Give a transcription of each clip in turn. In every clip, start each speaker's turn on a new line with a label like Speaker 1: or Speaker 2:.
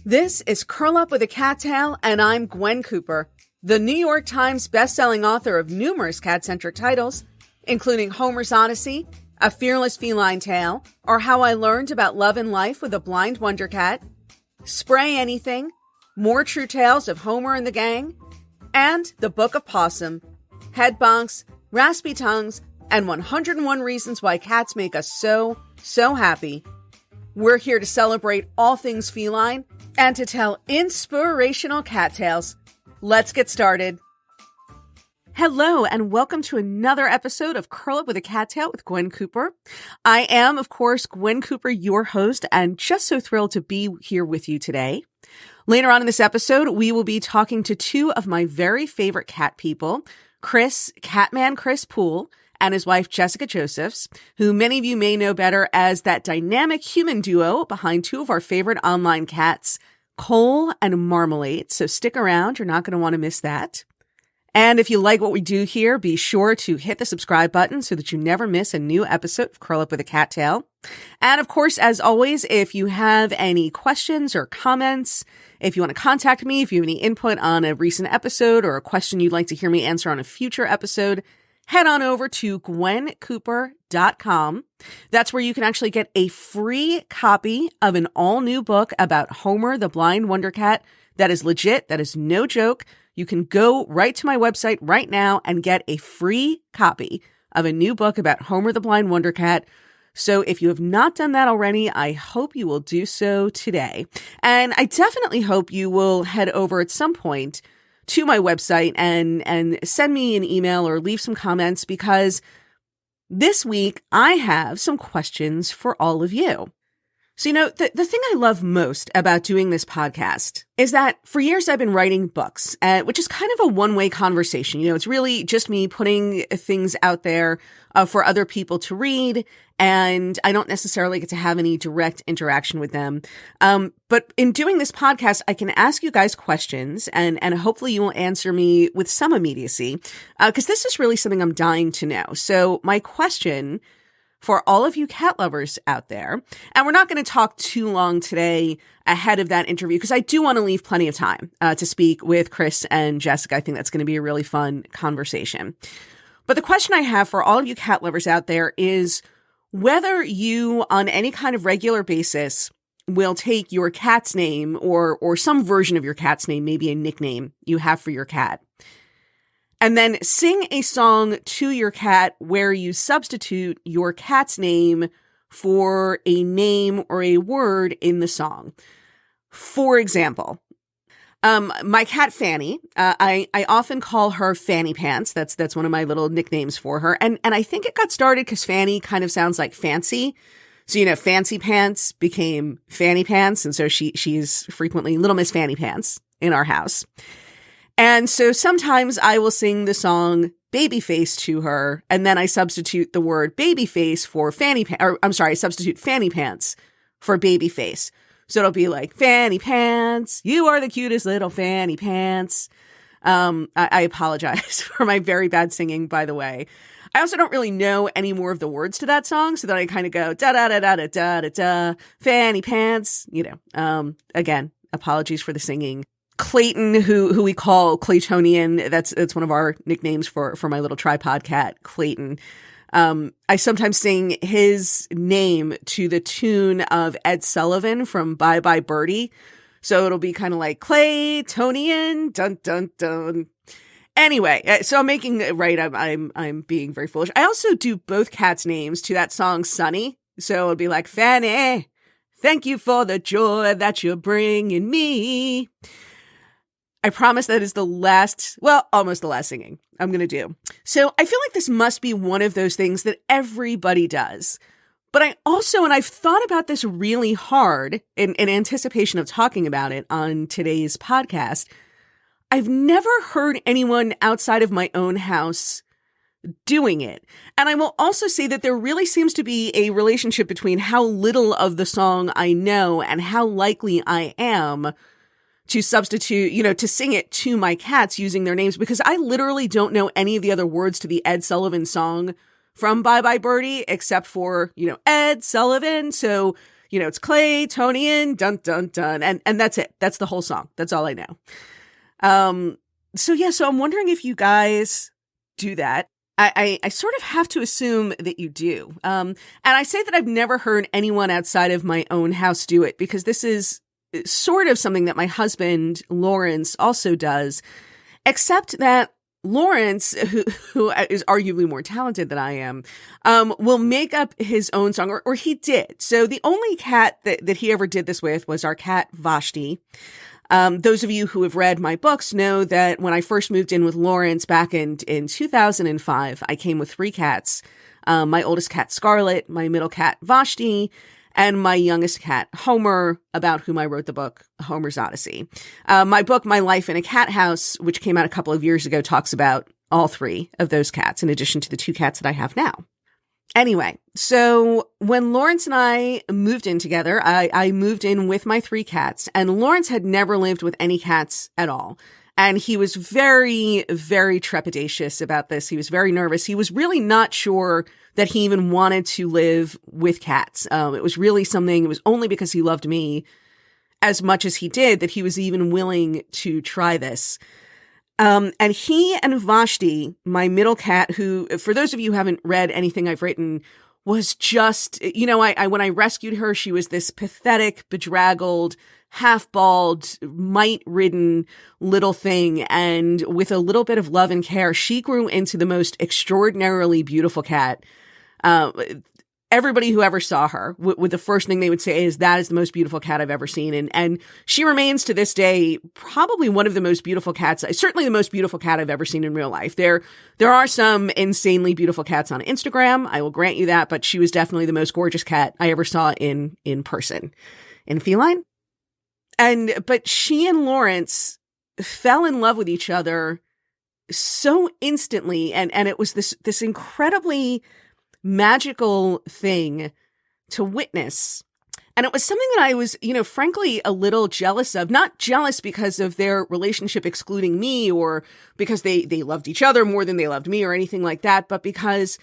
Speaker 1: This is Curl Up with a Cattail, and I'm Gwen Cooper, the New York Times bestselling author of numerous cat-centric titles, including Homer's Odyssey, A Fearless Feline Tale, or How I Learned About Love and Life with a Blind Wonder Cat, Spray Anything, More True Tales of Homer and the Gang, and The Book of Pawsome, Head Bonks, Raspy Tongues, and 101 Reasons Why Cats Make Us So happy. We're here to celebrate all things feline and to tell inspirational cat tales. Let's get started. Hello, and welcome to another episode of Curl Up with a Cattail with Gwen Cooper. I am, of course, Gwen Cooper, your host, and just so thrilled to be here with you today. Later on in this episode, we will be talking to two of my very favorite cat people, Catman Chris Poole, and his wife, Jessica Josephs, who many of you may know better as that dynamic human duo behind two of our favorite online cats, Cole and Marmalade. So stick around. You're not going to want to miss that. And if you like what we do here, be sure to hit the subscribe button so that you never miss a new episode of Curl Up with a Cattail. And of course, as always, if you have any questions or comments, if you want to contact me, if you have any input on a recent episode or a question you'd like to hear me answer on a future episode, head on over to gwencooper.com. That's where you can actually get a free copy of an all-new book about Homer the Blind Wonder Cat. That is legit. That is no joke. You can go right to my website right now and get a free copy of a new book about Homer the Blind Wonder Cat. So if you have not done that already, I hope you will do so today. And I definitely hope you will head over at some point to my website and send me an email or leave some comments, because this week I have some questions for all of you. So, the thing I love most about doing this podcast is that for years I've been writing books, which is kind of a one-way conversation. It's really just me putting things out there for other people to read, and I don't necessarily get to have any direct interaction with them. But in doing this podcast, I can ask you guys questions, and hopefully you will answer me with some immediacy, because this is really something I'm dying to know. So my question for all of you cat lovers out there, and we're not going to talk too long today ahead of that interview, because I do want to leave plenty of time to speak with Chris and Jessica. I think that's going to be a really fun conversation. But the question I have for all of you cat lovers out there is whether you, on any kind of regular basis, will take your cat's name or some version of your cat's name, maybe a nickname you have for your cat, and then sing a song to your cat where you substitute your cat's name for a name or a word in the song. For example, my cat Fanny, I often call her Fanny Pants. That's one of my little nicknames for her. And I think it got started because Fanny kind of sounds like fancy. So, Fancy Pants became Fanny Pants. And so she's frequently Little Miss Fanny Pants in our house. And so sometimes I will sing the song Babyface to her, and then I substitute the word babyface for I substitute Fanny Pants for babyface. So it'll be like, Fanny Pants, you are the cutest little Fanny Pants. I apologize for my very bad singing, by the way. I also don't really know any more of the words to that song, so that I kind of go, da-da-da-da-da-da-da-da, Fanny Pants, again, apologies for the singing. Clayton, who we call Claytonian, that's one of our nicknames for my little tripod cat, Clayton. I sometimes sing his name to the tune of Ed Sullivan from Bye Bye Birdie. So it'll be kind of like Claytonian, dun dun dun. Anyway, so I'm making it right. I'm being very foolish. I also do both cats' names to that song Sunny. So it'll be like, Fanny, thank you for the joy that you're bringing me. I promise that is almost the last singing I'm going to do. So I feel like this must be one of those things that everybody does. But I also, and I've thought about this really hard in anticipation of talking about it on today's podcast, I've never heard anyone outside of my own house doing it. And I will also say that there really seems to be a relationship between how little of the song I know and how likely I am to substitute, to sing it to my cats using their names, because I literally don't know any of the other words to the Ed Sullivan song from Bye Bye Birdie except for, Ed Sullivan. So it's Claytonian, dun, dun, dun. And that's it. That's the whole song. That's all I know. So I'm wondering if you guys do that. I sort of have to assume that you do. And I say that I've never heard anyone outside of my own house do it because this is sort of something that my husband, Lawrence, also does, except that Lawrence, who is arguably more talented than I am, will make up his own song, or he did. So the only cat that he ever did this with was our cat Vashti. Those of you who have read my books know that when I first moved in with Lawrence back in 2005, I came with 3 cats. My oldest cat, Scarlet, my middle cat, Vashti, and my youngest cat, Homer, about whom I wrote the book, Homer's Odyssey. My book, My Life in a Cat House, which came out a couple of years ago, talks about all 3 of those cats, in addition to the 2 cats that I have now. Anyway, so when Lawrence and I moved in together, I moved in with my 3 cats, and Lawrence had never lived with any cats at all. And he was very, very trepidatious about this. He was very nervous. He was really not sure that he even wanted to live with cats. It was really something, it was only because he loved me as much as he did that he was even willing to try this. And he and Vashti, my middle cat, who, for those of you who haven't read anything I've written, was just, when I rescued her, she was this pathetic, bedraggled, half-bald, mite-ridden little thing. And with a little bit of love and care, she grew into the most extraordinarily beautiful cat. Everybody who ever saw her with the first thing they would say is, that is the most beautiful cat I've ever seen. And she remains to this day probably one of the most beautiful cats, certainly the most beautiful cat I've ever seen in real life. There are some insanely beautiful cats on Instagram, I will grant you that, but she was definitely the most gorgeous cat I ever saw in person, in feline. But she and Lawrence fell in love with each other so instantly, and it was this incredibly magical thing to witness. And it was something that I was, frankly, a little jealous of. Not jealous because of their relationship excluding me or because they loved each other more than they loved me or anything like that, but because,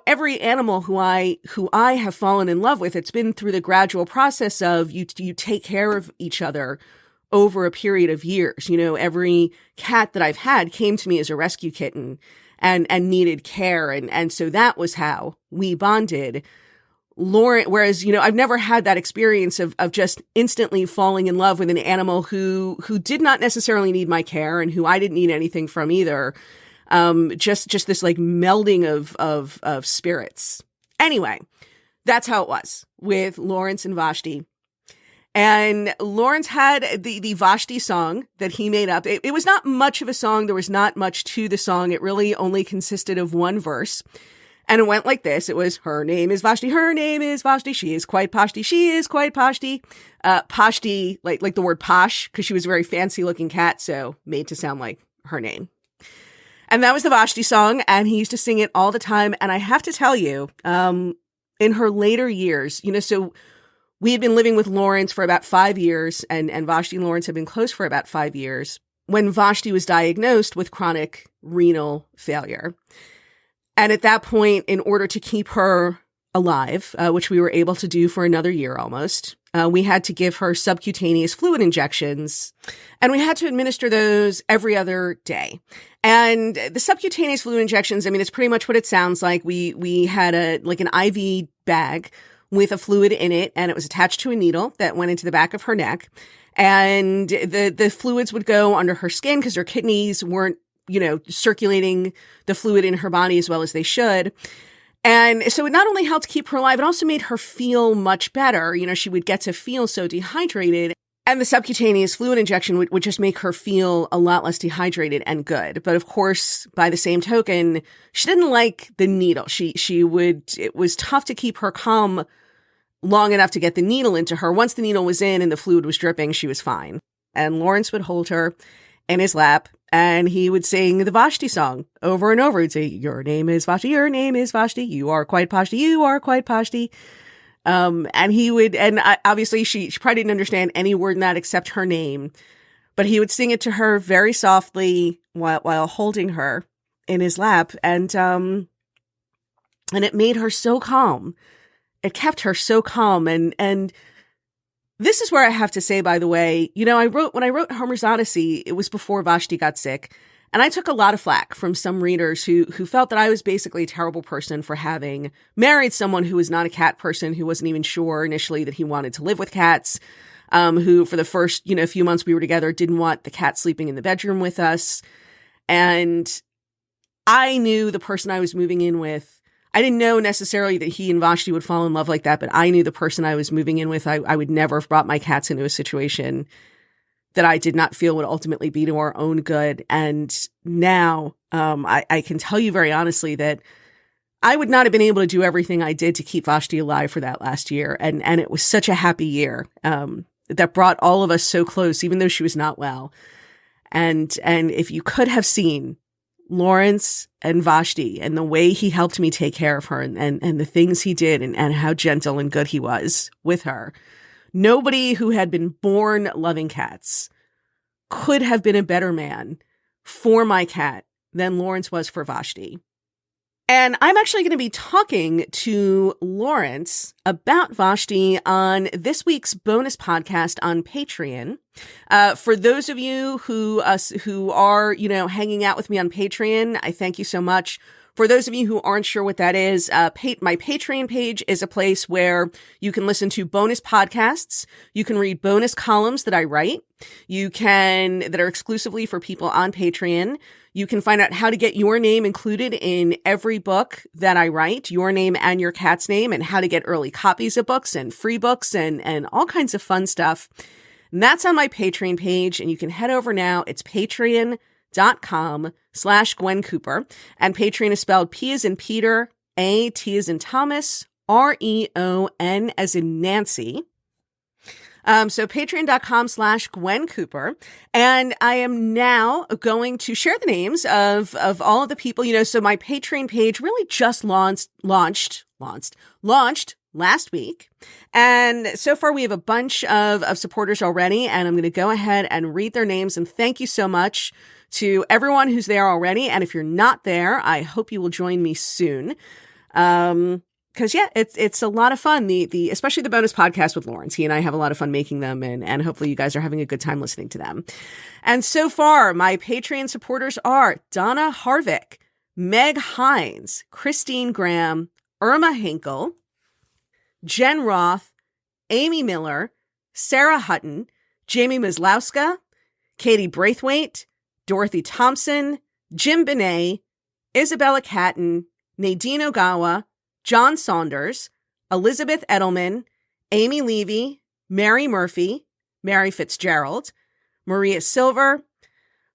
Speaker 1: every animal who I have fallen in love with, it's been through the gradual process of you take care of each other over a period of years. Every cat that I've had came to me as a rescue kitten and needed care. And so that was how we bonded. Whereas, I've never had that experience of just instantly falling in love with an animal who did not necessarily need my care and who I didn't need anything from either. Just this like melding of spirits. Anyway, that's how it was with Lawrence and Vashti. And Lawrence had the Vashti song that he made up. It was not much of a song. There was not much to the song. It really only consisted of one verse. And it went like this. It was, her name is Vashti, her name is Vashti, she is quite poshty, she is quite poshty. Poshty, like the word posh, because she was a very fancy looking cat, so made to sound like her name. And that was the Vashti song, and he used to sing it all the time. And I have to tell you, in her later years, so we had been living with Lawrence for about 5 years, and Vashti and Lawrence had been close for about 5 years, when Vashti was diagnosed with chronic renal failure. And at that point, in order to keep her alive, which we were able to do for another year almost, we had to give her subcutaneous fluid injections, and we had to administer those every other day. And the subcutaneous fluid injections, it's pretty much what it sounds like. We had an IV bag with a fluid in it, and it was attached to a needle that went into the back of her neck. And the fluids would go under her skin because her kidneys weren't, circulating the fluid in her body as well as they should. And so it not only helped keep her alive, it also made her feel much better. She would get to feel so dehydrated. And the subcutaneous fluid injection would just make her feel a lot less dehydrated and good. But of course, by the same token, she didn't like the needle. It was tough to keep her calm long enough to get the needle into her. Once the needle was in and the fluid was dripping, she was fine. And Lawrence would hold her in his lap, and he would sing the Vashti song over and over. He'd say, your name is Vashti, your name is Vashti, you are quite poshty, you are quite poshty. And he would, and obviously she probably didn't understand any word in that except her name, but he would sing it to her very softly while holding her in his lap. And it made her so calm. it kept her so calm. And this is where I have to say, by the way, when I wrote Homer's Odyssey, it was before Vashti got sick. And I took a lot of flack from some readers who felt that I was basically a terrible person for having married someone who was not a cat person, who wasn't even sure initially that he wanted to live with cats, who for the first, few months we were together didn't want the cat sleeping in the bedroom with us. And I knew the person I was moving in with. I didn't know necessarily that he and Vashti would fall in love like that, but I knew the person I was moving in with, I would never have brought my cats into a situation that I did not feel would ultimately be to our own good. And now I can tell you very honestly that I would not have been able to do everything I did to keep Vashti alive for that last year. And it was such a happy year that brought all of us so close, even though she was not well. And if you could have seen Lawrence and Vashti and the way he helped me take care of her and the things he did and how gentle and good he was with her, nobody who had been born loving cats could have been a better man for my cat than Lawrence was for Vashti. And I'm actually going to be talking to Lawrence about Vashti on this week's bonus podcast on Patreon. For those of you who are, hanging out with me on Patreon, I thank you so much. For those of you who aren't sure what that is, my Patreon page is a place where you can listen to bonus podcasts. You can read bonus columns that I write. That are exclusively for people on Patreon. You can find out how to get your name included in every book that I write, your name and your cat's name, and how to get early copies of books and free books and all kinds of fun stuff. And that's on my Patreon page, and you can head over now. It's patreon.com/Gwen Cooper. And Patreon is spelled P as in Peter, A, T as in Thomas, REON as in Nancy. So patreon.com/Gwen Cooper. And I am now going to share the names of all of the people, so my Patreon page really just launched last week. And so far we have a bunch of supporters already, and I'm going to go ahead and read their names. And thank you so much to everyone who's there already. And if you're not there, I hope you will join me soon. Cause it's a lot of fun. Especially the bonus podcast with Lawrence. He and I have a lot of fun making them, and hopefully you guys are having a good time listening to them. And so far, my Patreon supporters are Donna Harvick, Meg Hines, Christine Graham, Irma Hinkle, Jen Roth, Amy Miller, Sarah Hutton, Jamie Maslowska, Katie Braithwaite, Dorothy Thompson, Jim Benet, Isabella Catton, Nadine Ogawa, John Saunders, Elizabeth Edelman, Amy Levy, Mary Murphy, Mary Fitzgerald, Maria Silver,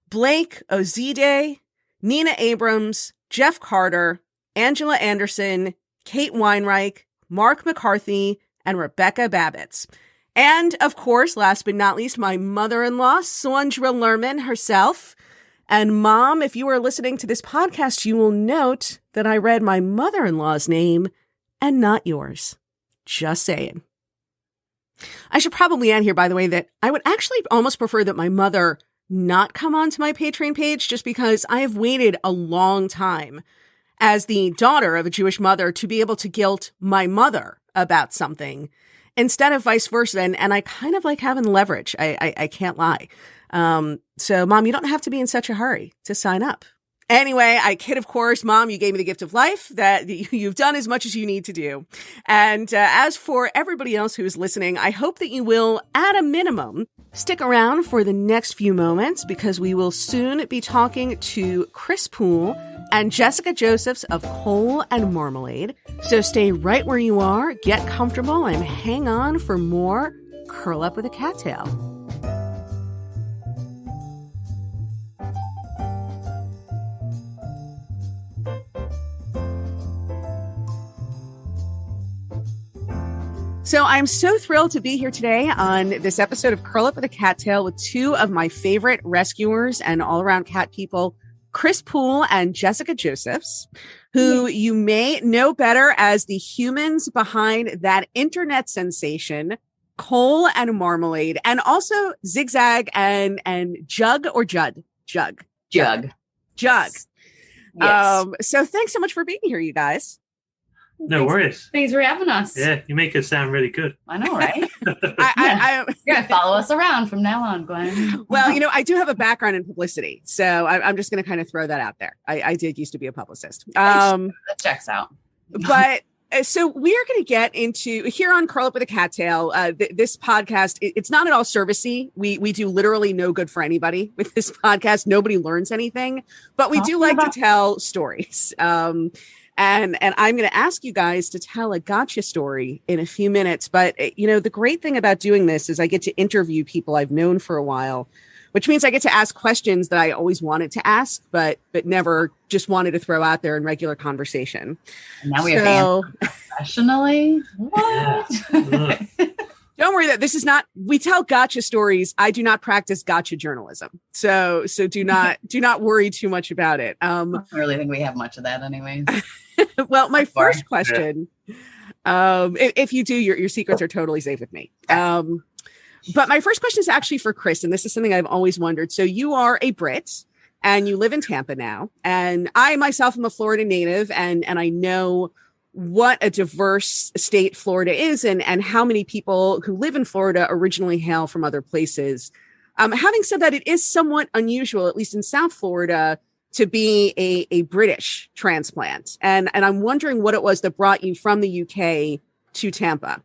Speaker 1: Blake Ozide, Nina Abrams, Jeff Carter, Angela Anderson, Kate Weinreich, Mark McCarthy, and Rebecca Babbitts. And, of course, last but not least, my mother-in-law, Sandra Lerman herself. And Mom, if you are listening to this podcast, you will note that I read my mother-in-law's name and not yours. Just saying. I should probably add here, by the way, that I would actually almost prefer that my mother not come onto my Patreon page, just because I have waited a long time as the daughter of a Jewish mother to be able to guilt my mother about something instead of vice versa. And I kind of like having leverage. I can't lie. So Mom, you don't have to be in such a hurry to sign up. Anyway, I kid, of course. Mom, you gave me the gift of life, that you've done as much as you need to do. And as for everybody else who is listening, I hope that you will, at a minimum, stick around for the next few moments, because we will soon be talking to Chris Poole and Jessica Josephs of Cole and Marmalade. So stay right where you are, get comfortable, and hang on for more Curl Up with a Cattail. So I'm so thrilled to be here today on this episode of Curl Up with a Cattail with two of my favorite rescuers and all-around cat people, Chris Poole and Jessica Josephs, who you may know better as the humans behind that internet sensation, Cole and Marmalade, and also Zigzag and Jug or Judd? Jug.
Speaker 2: Jug.
Speaker 1: Jug.
Speaker 2: Yes.
Speaker 1: So thanks so much for being here, you guys.
Speaker 2: No worries.
Speaker 3: Thanks for having us.
Speaker 2: Yeah, you make us sound really good.
Speaker 3: I know, right?
Speaker 1: I
Speaker 3: You're going to follow us around from now on, Gwen.
Speaker 1: Well, I do have a background in publicity, so I'm just going to kind of throw that out there. I did used to be a publicist.
Speaker 3: That checks out.
Speaker 1: But so we are going to get into here on Curl Up with a Cattail. This podcast, it's not at all servicey. We do literally no good for anybody with this podcast. Nobody learns anything, but we do like to tell stories. And I'm going to ask you guys to tell a gotcha story in a few minutes. But, the great thing about doing this is I get to interview people I've known for a while, which means I get to ask questions that I always wanted to ask, but never just wanted to throw out there in regular conversation.
Speaker 3: And now we have to answer professionally. What?
Speaker 1: Don't worry that this is not, we tell gotcha stories. I do not practice gotcha journalism. So do not worry too much about it.
Speaker 3: I don't really think we have much of that anyways.
Speaker 1: Well, my first question, if you do, your secrets are totally safe with me. But my first question is actually for Chris, and this is something I've always wondered. So you are a Brit and you live in Tampa now. And I myself am a Florida native, and I know what a diverse state Florida is and how many people who live in Florida originally hail from other places. Having said that, it is somewhat unusual, at least in South Florida, to be a British transplant. And I'm wondering what it was that brought you from the UK to Tampa.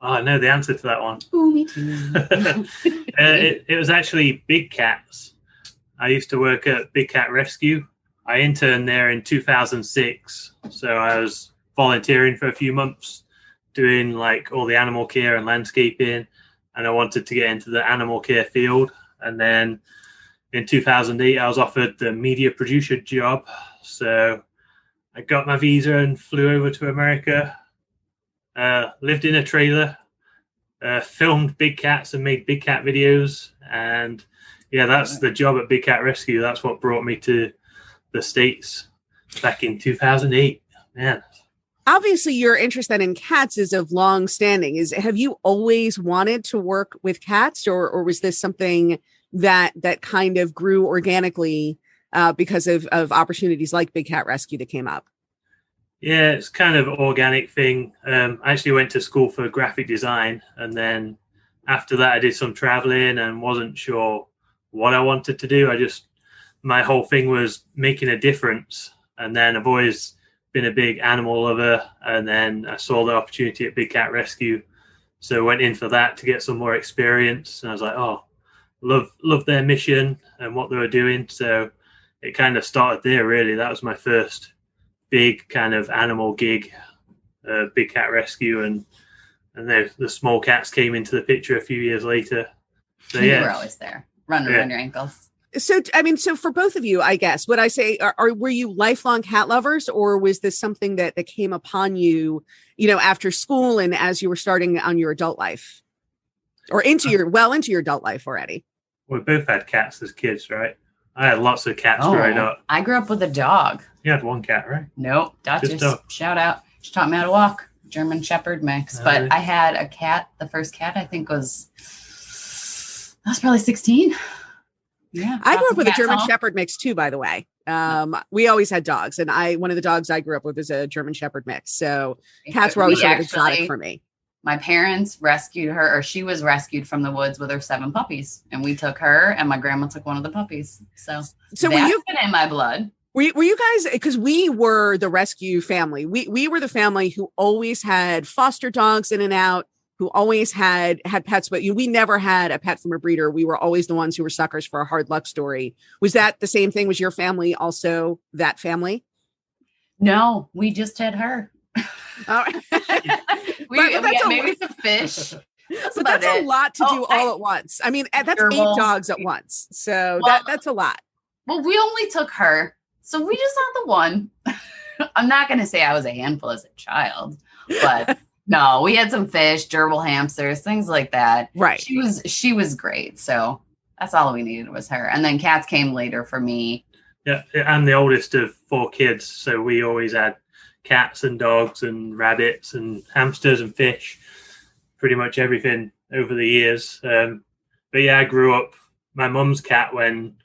Speaker 2: Oh, I know the answer to that one.
Speaker 3: Ooh, me too.
Speaker 2: It was actually big cats. I used to work at Big Cat Rescue. I interned there in 2006. So I was volunteering for a few months, doing like all the animal care and landscaping. And I wanted to get into the animal care field. And then in 2008, I was offered the media producer job. So I got my visa and flew over to America. Lived in a trailer, filmed big cats and made big cat videos. And yeah, that's the job at Big Cat Rescue. That's what brought me to the States back in 2008. Man.
Speaker 1: Obviously, your interest then in cats is of long standing. Have you always wanted to work with cats, or was this something that kind of grew organically because of opportunities like Big Cat Rescue that came up?
Speaker 2: Yeah, it's kind of an organic thing. I actually went to school for graphic design, and then after that I did some traveling and wasn't sure what I wanted to do. My whole thing was making a difference. And then I've always been a big animal lover, and then I saw the opportunity at Big Cat Rescue. So I went in for that to get some more experience. And I was like, oh, love their mission and what they were doing. So it kind of started there, really. That was my first big kind of animal gig, Big Cat Rescue, and then the small cats came into the picture a few years later. So
Speaker 3: yeah, you were always there, running around your ankles.
Speaker 1: So for both of you, I guess, would I say, were you lifelong cat lovers, or was this something that came upon you, after school and as you were starting on your adult life, or into your adult life already?
Speaker 2: We both had cats as kids, right? I had lots of cats growing up.
Speaker 3: I grew up with a dog.
Speaker 2: You had one cat, right?
Speaker 3: Nope. Duchess. Shout out. She taught me how to walk. German Shepherd mix. But I had a cat. The first cat, I think, I was probably 16. Yeah.
Speaker 1: I grew up with a German Shepherd mix too, by the way. We always had dogs. And one of the dogs I grew up with is a German Shepherd mix. So cats were always sort of exotic for me.
Speaker 3: My parents rescued her, or she was rescued from the woods with her 7 puppies. And we took her, and my grandma took one of the puppies. So that's been in my blood.
Speaker 1: Were you guys, because we were the rescue family. We were the family who always had foster dogs in and out, who always had pets, but we never had a pet from a breeder. We were always the ones who were suckers for a hard luck story. Was that the same thing? Was your family also that family?
Speaker 3: No, we just had her.
Speaker 1: Oh.
Speaker 3: we had maybe some fish.
Speaker 1: But that's a lot to do all at once. I mean, that's 8 dogs at once. So that's a lot.
Speaker 3: Well, we only took her. So we just had the one. I'm not going to say I was a handful as a child, but no, we had some fish, gerbil hamsters, things like that.
Speaker 1: Right.
Speaker 3: She was great. So that's all we needed was her. And then cats came later for me.
Speaker 2: Yeah. I'm the oldest of 4 kids. So we always had cats and dogs and rabbits and hamsters and fish, pretty much everything over the years. But yeah, I grew up, my mum's cat when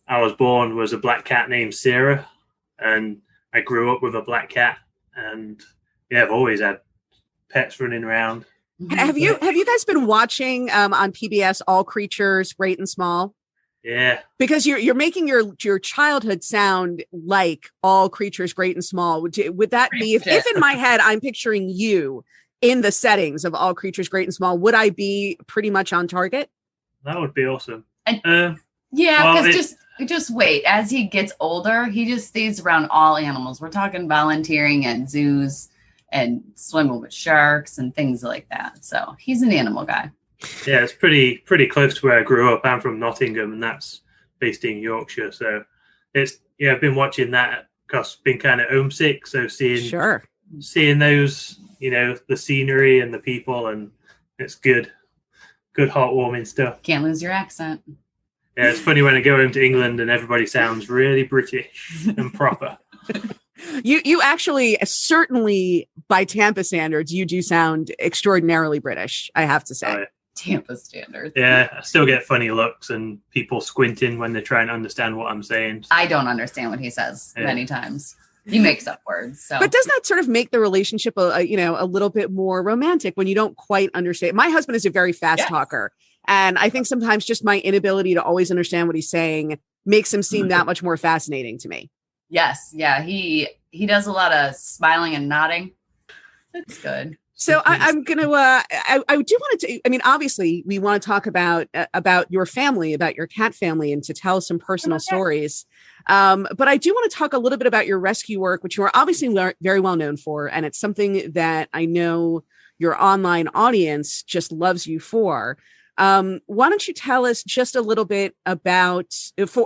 Speaker 2: I was born was a black cat named Sarah, and I grew up with a black cat, and I've always had pets running around.
Speaker 1: Have you guys been watching on PBS All Creatures Great and Small?
Speaker 2: Yeah,
Speaker 1: because you're making your childhood sound like All Creatures Great and Small. Would that be if in my head I'm picturing you in the settings of All Creatures Great and Small, would I be pretty much on target?
Speaker 2: That would be awesome.
Speaker 3: Because just wait. As he gets older, he just stays around all animals. We're talking volunteering at zoos and swimming with sharks and things like that. So he's an animal guy.
Speaker 2: Yeah, it's pretty close to where I grew up. I'm from Nottingham, and that's based in Yorkshire. So it's I've been watching that because been kind of homesick. So seeing those, the scenery and the people, and it's good heartwarming stuff.
Speaker 3: Can't lose your accent.
Speaker 2: Yeah, it's funny when I go home to England and everybody sounds really British and proper.
Speaker 1: You actually, certainly by Tampa standards, you do sound extraordinarily British, I have to say.
Speaker 2: Oh, yeah.
Speaker 3: Tampa standards.
Speaker 2: Yeah, I still get funny looks and people squinting when they're trying to understand what I'm saying.
Speaker 3: I don't understand what he says many times. He makes up words. So.
Speaker 1: But doesn't that sort of make the relationship, a little bit more romantic when you don't quite understand? My husband is a very fast talker. And I think sometimes just my inability to always understand what he's saying makes him seem that much more fascinating to me.
Speaker 3: Yes. Yeah. He does a lot of smiling and nodding. That's good.
Speaker 1: So I'm going to, I do want to, obviously we want to talk about your family, about your cat family, and to tell some personal stories. But I do want to talk a little bit about your rescue work, which you are obviously very well known for. And it's something that I know your online audience just loves you for. Why don't you tell us just a little bit about,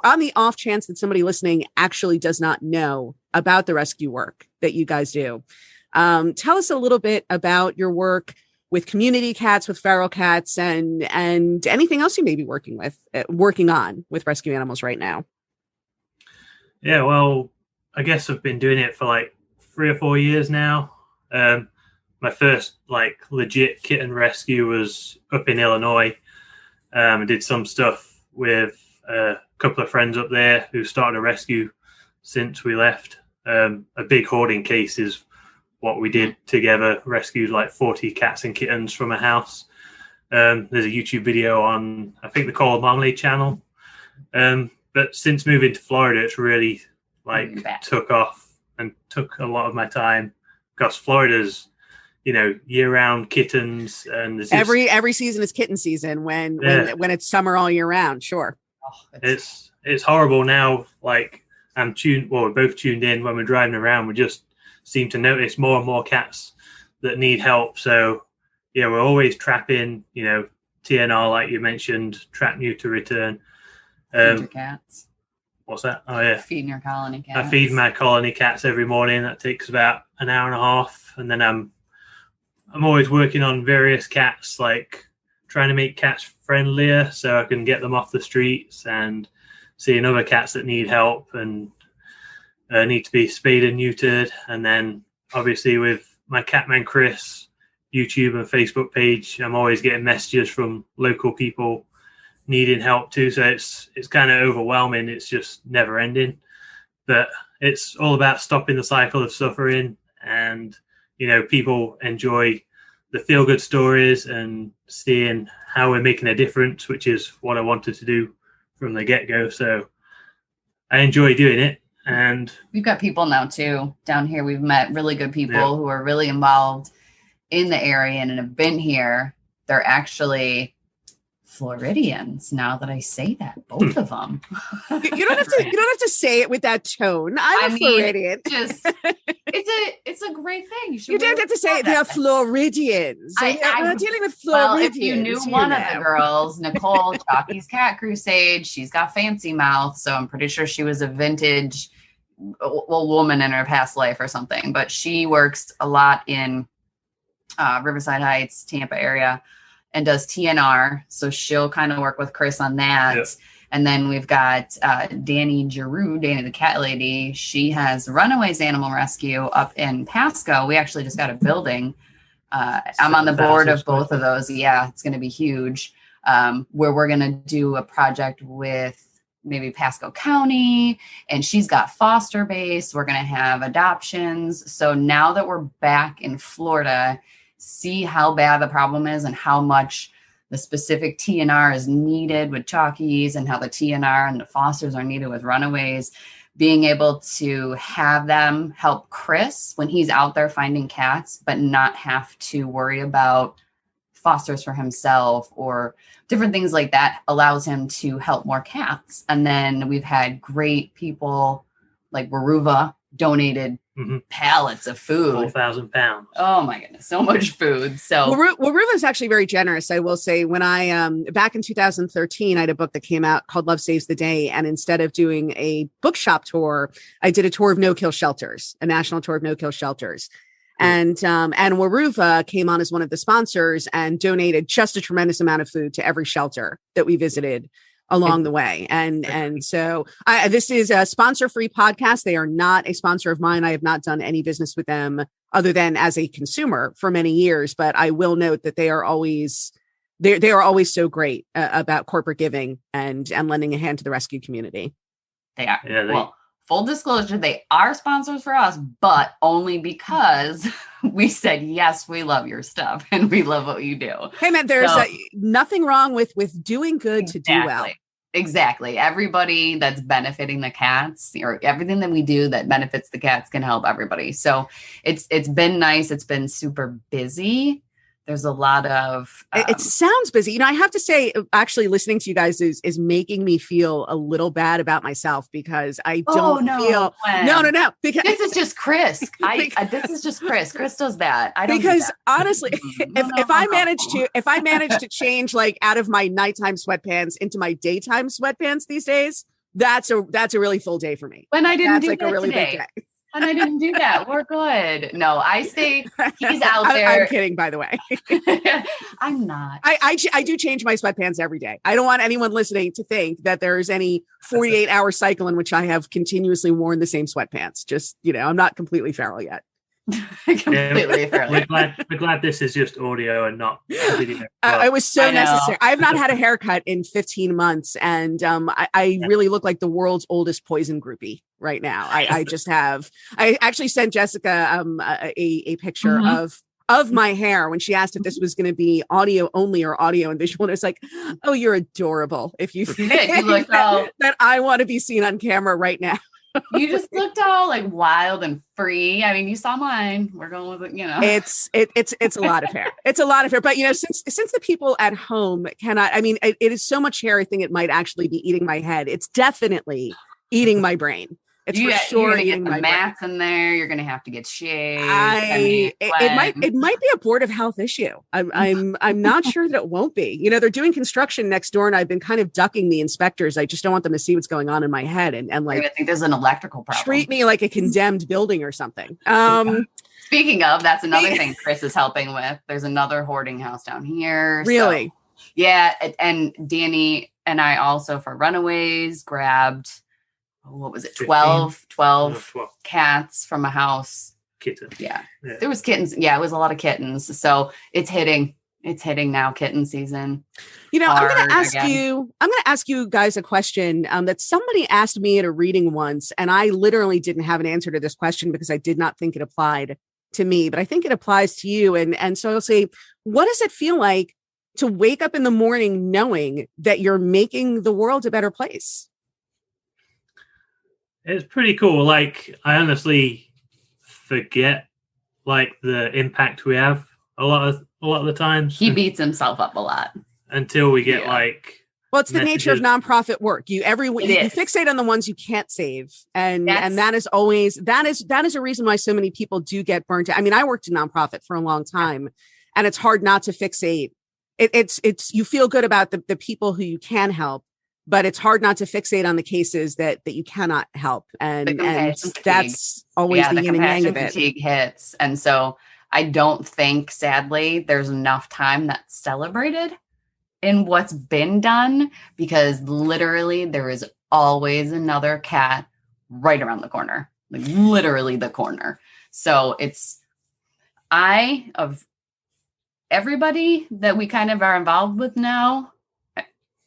Speaker 1: on the off chance that somebody listening actually does not know about the rescue work that you guys do. Tell us a little bit about your work with community cats, with feral cats, and anything else you may be working on with rescue animals right now.
Speaker 2: Yeah, well, I guess I've been doing it for like 3 or 4 years now. My first legit kitten rescue was up in Illinois. I did some stuff with a couple of friends up there who started a rescue since we left. A big hoarding case is what we did together, rescued like 40 cats and kittens from a house. There's a YouTube video on, I think, the Cole and Marmalade channel. But since moving to Florida, it's really took off and took a lot of my time because Florida's, year-round kittens, and
Speaker 1: every season is kitten season when it's summer all year round. Sure.
Speaker 3: Oh,
Speaker 2: it's horrible now. We're both tuned in when we're driving around. We just seem to notice more and more cats that need help. So we're always trapping, TNR, like you mentioned, trap, neuter, return.
Speaker 3: Feed your cats.
Speaker 2: What's that? Oh yeah,
Speaker 3: feeding your colony cats.
Speaker 2: I feed my colony cats every morning. That takes about an hour and a half, and then I'm always working on various cats, like trying to make cats friendlier so I can get them off the streets, and seeing other cats that need help and need to be spayed and neutered. And then obviously with my Catman Chris YouTube and Facebook page, I'm always getting messages from local people needing help too. So it's kind of overwhelming. It's just never ending. But it's all about stopping the cycle of suffering, and people enjoy the feel-good stories and seeing how we're making a difference, which is what I wanted to do from the get-go. So I enjoy doing it. And
Speaker 3: we've got people now too down here. We've met really good people who are really involved in the area and have been here. They're actually Floridians, now that I say that, both of them.
Speaker 1: You don't have to say it with that tone. I'm Floridian.
Speaker 3: It's a great thing.
Speaker 1: You don't have to say they're Floridians. We're dealing with Floridians.
Speaker 3: Well, if you knew one of the girls, Nicole, Chalky's Cat Crusade, she's got fancy mouth, so I'm pretty sure she was a vintage woman in her past life or something. But she works a lot in Riverside Heights, Tampa area, and does TNR. So she'll kind of work with Chris on that. Yep. And then we've got Danny Giroux, Danny the Cat Lady. She has Runaways Animal Rescue up in Pasco. We actually just got a building. I'm on the board of both of those. Yeah, it's going to be huge. Where we're going to do a project with maybe Pasco County, and she's got foster base. We're going to have adoptions. So now that we're back in Florida, see how bad the problem is and how much the specific TNR is needed with Chalkies and how the TNR and the fosters are needed with runaways. Being able to have them help Chris when he's out there finding cats, but not have to worry about fosters for himself or different things like that, allows him to help more cats. And then we've had great people like Waruva donated pallets of food.
Speaker 2: 4,000 pounds.
Speaker 3: Oh my goodness, so much food. So
Speaker 1: Waruva is actually very generous. I will say, when I back in 2013, I had a book that came out called Love Saves the Day, and instead of doing a bookshop tour, I did a tour of no-kill shelters, a national tour of no-kill shelters. And Waruva came on as one of the sponsors and donated just a tremendous amount of food to every shelter that we visited along the way. And so this is a sponsor-free podcast. They are not a sponsor of mine. I have not done any business with them other than as a consumer for many years. But I will note that they are always so great about corporate giving and lending a hand to the rescue community.
Speaker 3: They are. Yeah, well, full disclosure, they are sponsors for us, but only because we said, yes, we love your stuff and we love what you do.
Speaker 1: Hey, man, there's nothing wrong with doing good to do well.
Speaker 3: Exactly. Everybody that's benefiting the cats, or everything that we do that benefits the cats, can help everybody. So it's been nice. It's been super busy. There's a lot of
Speaker 1: it sounds busy. I have to say, actually listening to you guys is making me feel a little bad about myself, because I don't feel no, because
Speaker 3: this is just Chris. This is just Chris. Chris does that. I don't,
Speaker 1: because
Speaker 3: do that.
Speaker 1: Honestly, if I manage to change like out of my nighttime sweatpants into my daytime sweatpants these days, that's a really full day for me.
Speaker 3: When I didn't do
Speaker 1: like
Speaker 3: that
Speaker 1: a really
Speaker 3: today.
Speaker 1: big day.
Speaker 3: And I didn't do that. We're good. No, I stay. He's out there.
Speaker 1: I'm kidding, by the way.
Speaker 3: I'm not.
Speaker 1: I do change my sweatpants every day. I don't want anyone listening to think that there's any 48-hour cycle in which I have continuously worn the same sweatpants. Just, I'm not completely feral yet.
Speaker 3: Completely
Speaker 2: we're glad this is just audio and not video.
Speaker 1: It was so necessary. I have not had a haircut in 15 months, and I really look like the world's oldest poison groupie right now. I actually sent Jessica a picture of my hair when she asked if this was going to be audio only or audio and visual. And it's like, oh, you're adorable. If you think that I want to be seen on camera right now.
Speaker 3: You just looked all like wild and free. I mean, you saw mine. We're going with it,
Speaker 1: It's a lot of hair. It's a lot of hair. But since the people at home cannot, I mean, it is so much hair. I think it might actually be eating my head. It's definitely eating my brain. It's for sure
Speaker 3: you're
Speaker 1: eating
Speaker 3: get
Speaker 1: my
Speaker 3: the mats in there. You're gonna have to get shaved.
Speaker 1: It might be a board of health issue. I'm not sure that it won't be. They're doing construction next door, and I've been kind of ducking the inspectors. I just don't want them to see what's going on in my head and like.
Speaker 3: I think there's an electrical problem.
Speaker 1: Treat me like a condemned building or something.
Speaker 3: Speaking of, that's another thing Chris is helping with. There's another hoarding house down here.
Speaker 1: Really?
Speaker 3: So, yeah, and Danny and I also for runaways grabbed. What was it? 12 cats from a house.
Speaker 2: Kittens.
Speaker 3: Yeah. There was kittens. Yeah, it was a lot of kittens. So it's hitting now, kitten season.
Speaker 1: I'm going to ask you guys a question that somebody asked me at a reading once, and I literally didn't have an answer to this question because I did not think it applied to me, but I think it applies to you. And so I'll say, what does it feel like to wake up in the morning knowing that you're making the world a better place?
Speaker 2: It's pretty cool. Like, I honestly forget like the impact we have a lot of the times.
Speaker 3: He beats himself up a lot
Speaker 2: until we get like.
Speaker 1: Well, it's the nature of nonprofit work. You fixate on the ones you can't save, and that is always that is a reason why so many people do get burnt out. I mean, I worked in nonprofit for a long time, and it's hard not to fixate. It's you feel good about the people who you can help. But it's hard not to fixate on the cases that you cannot help. And that's always the yin and yang of it.
Speaker 3: Fatigue hits. And so I don't think, sadly, there's enough time that's celebrated in what's been done, because literally there is always another cat right around the corner, like literally the corner. So of everybody that we kind of are involved with now,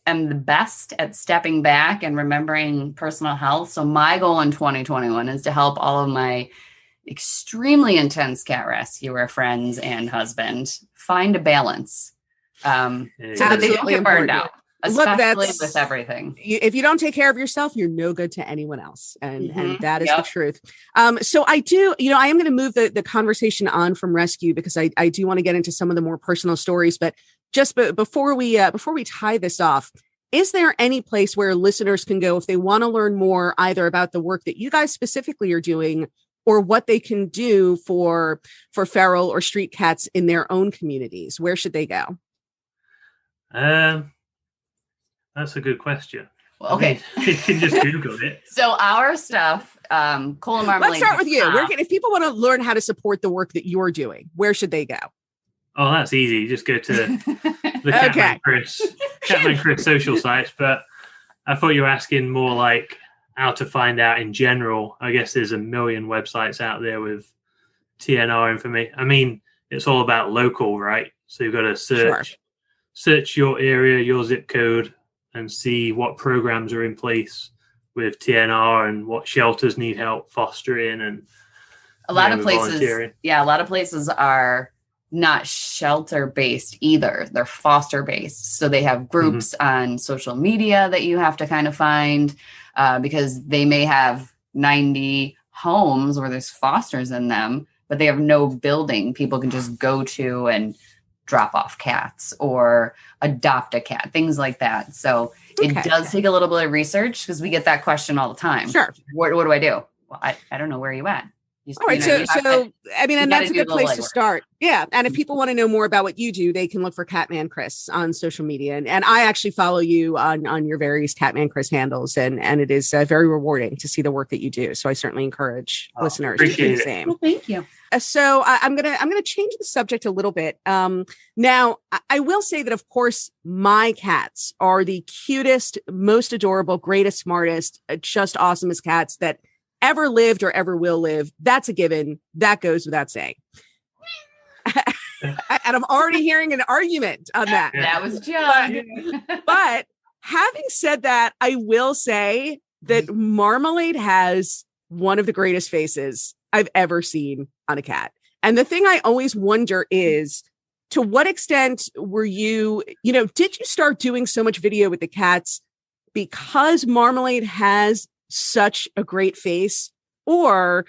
Speaker 3: am the best at stepping back and remembering personal health. So my goal in 2021 is to help all of my extremely intense cat rescuer friends and husband find a balance so that they don't get burned out. Especially with everything.
Speaker 1: If you don't take care of yourself, you're no good to anyone else. And that is the truth. So I do, I am going to move the conversation on from rescue because I do want to get into some of the more personal stories. But just before we tie this off, is there any place where listeners can go if they want to learn more either about the work that you guys specifically are doing or what they can do for feral or street cats in their own communities? Where should they go?
Speaker 2: That's a good question.
Speaker 3: Well, okay.
Speaker 2: You can just Google it.
Speaker 3: So our stuff, Cole and Marmalade.
Speaker 1: Let's start with you. If people want to learn how to support the work that you're doing, where should they go?
Speaker 2: Oh, that's easy. Just go to the Catman Chris social sites. But I thought you were asking more like how to find out in general. I guess there's a million websites out there with TNR information. I mean, it's all about local, right? So you've got to search your area, your zip code, and see what programs are in place with TNR and what shelters need help fostering and
Speaker 3: a lot of places are not shelter based either. They're foster based. So they have groups on social media that you have to kind of find because they may have 90 homes where there's fosters in them, but they have no building people can just go to and drop off cats or adopt a cat, things like that. So it does take a little bit of research because we get that question all the time.
Speaker 1: Sure.
Speaker 3: What do I do? Well, I don't know where you at.
Speaker 1: All right. So that's a good place to start. Yeah. And if people want to know more about what you do, they can look for Catman Chris on social media. And I actually follow you on your various Catman Chris handles. And it is very rewarding to see the work that you do. So I certainly encourage listeners to do the same.
Speaker 3: Well, thank you.
Speaker 1: So I'm gonna change the subject a little bit. Now I will say that of course my cats are the cutest, most adorable, greatest, smartest, just awesomest cats that ever lived or ever will live. That's a given. That goes without saying. And I'm already hearing an argument on that.
Speaker 3: That was John.
Speaker 1: But having said that, I will say that Marmalade has one of the greatest faces I've ever seen on a cat. And the thing I always wonder is, to what extent were you, did you start doing so much video with the cats because Marmalade has such a great face? Or,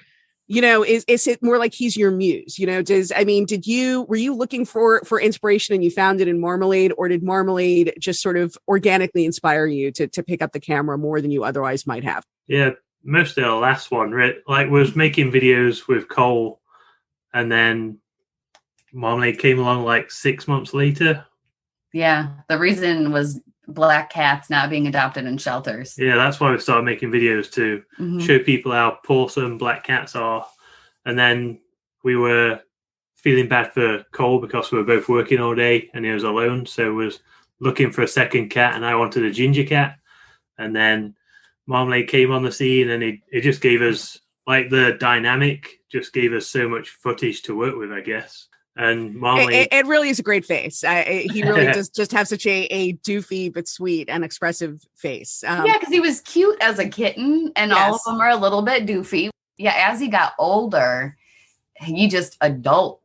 Speaker 1: is it more like he's your muse? Were you looking for inspiration and you found it in Marmalade, or did Marmalade just sort of organically inspire you to pick up the camera more than you otherwise might have?
Speaker 2: Yeah. Mostly the last one, right? Like, was making videos with Cole, and then Marmalade came along like 6 months later.
Speaker 3: Yeah, the reason was black cats not being adopted in shelters.
Speaker 2: Yeah, that's why we started making videos to show people how pawsome black cats are. And then we were feeling bad for Cole because we were both working all day and he was alone. So was looking for a second cat, and I wanted a ginger cat. And then Marmalade came on the scene, and it just gave us, like, the dynamic just gave us so much footage to work with, I guess. And Marmalade,
Speaker 1: it really is a great face. He really does just have such a doofy but sweet and expressive face.
Speaker 3: Yeah, because he was cute as a kitten, and all of them are a little bit doofy. Yeah, as he got older, he just derped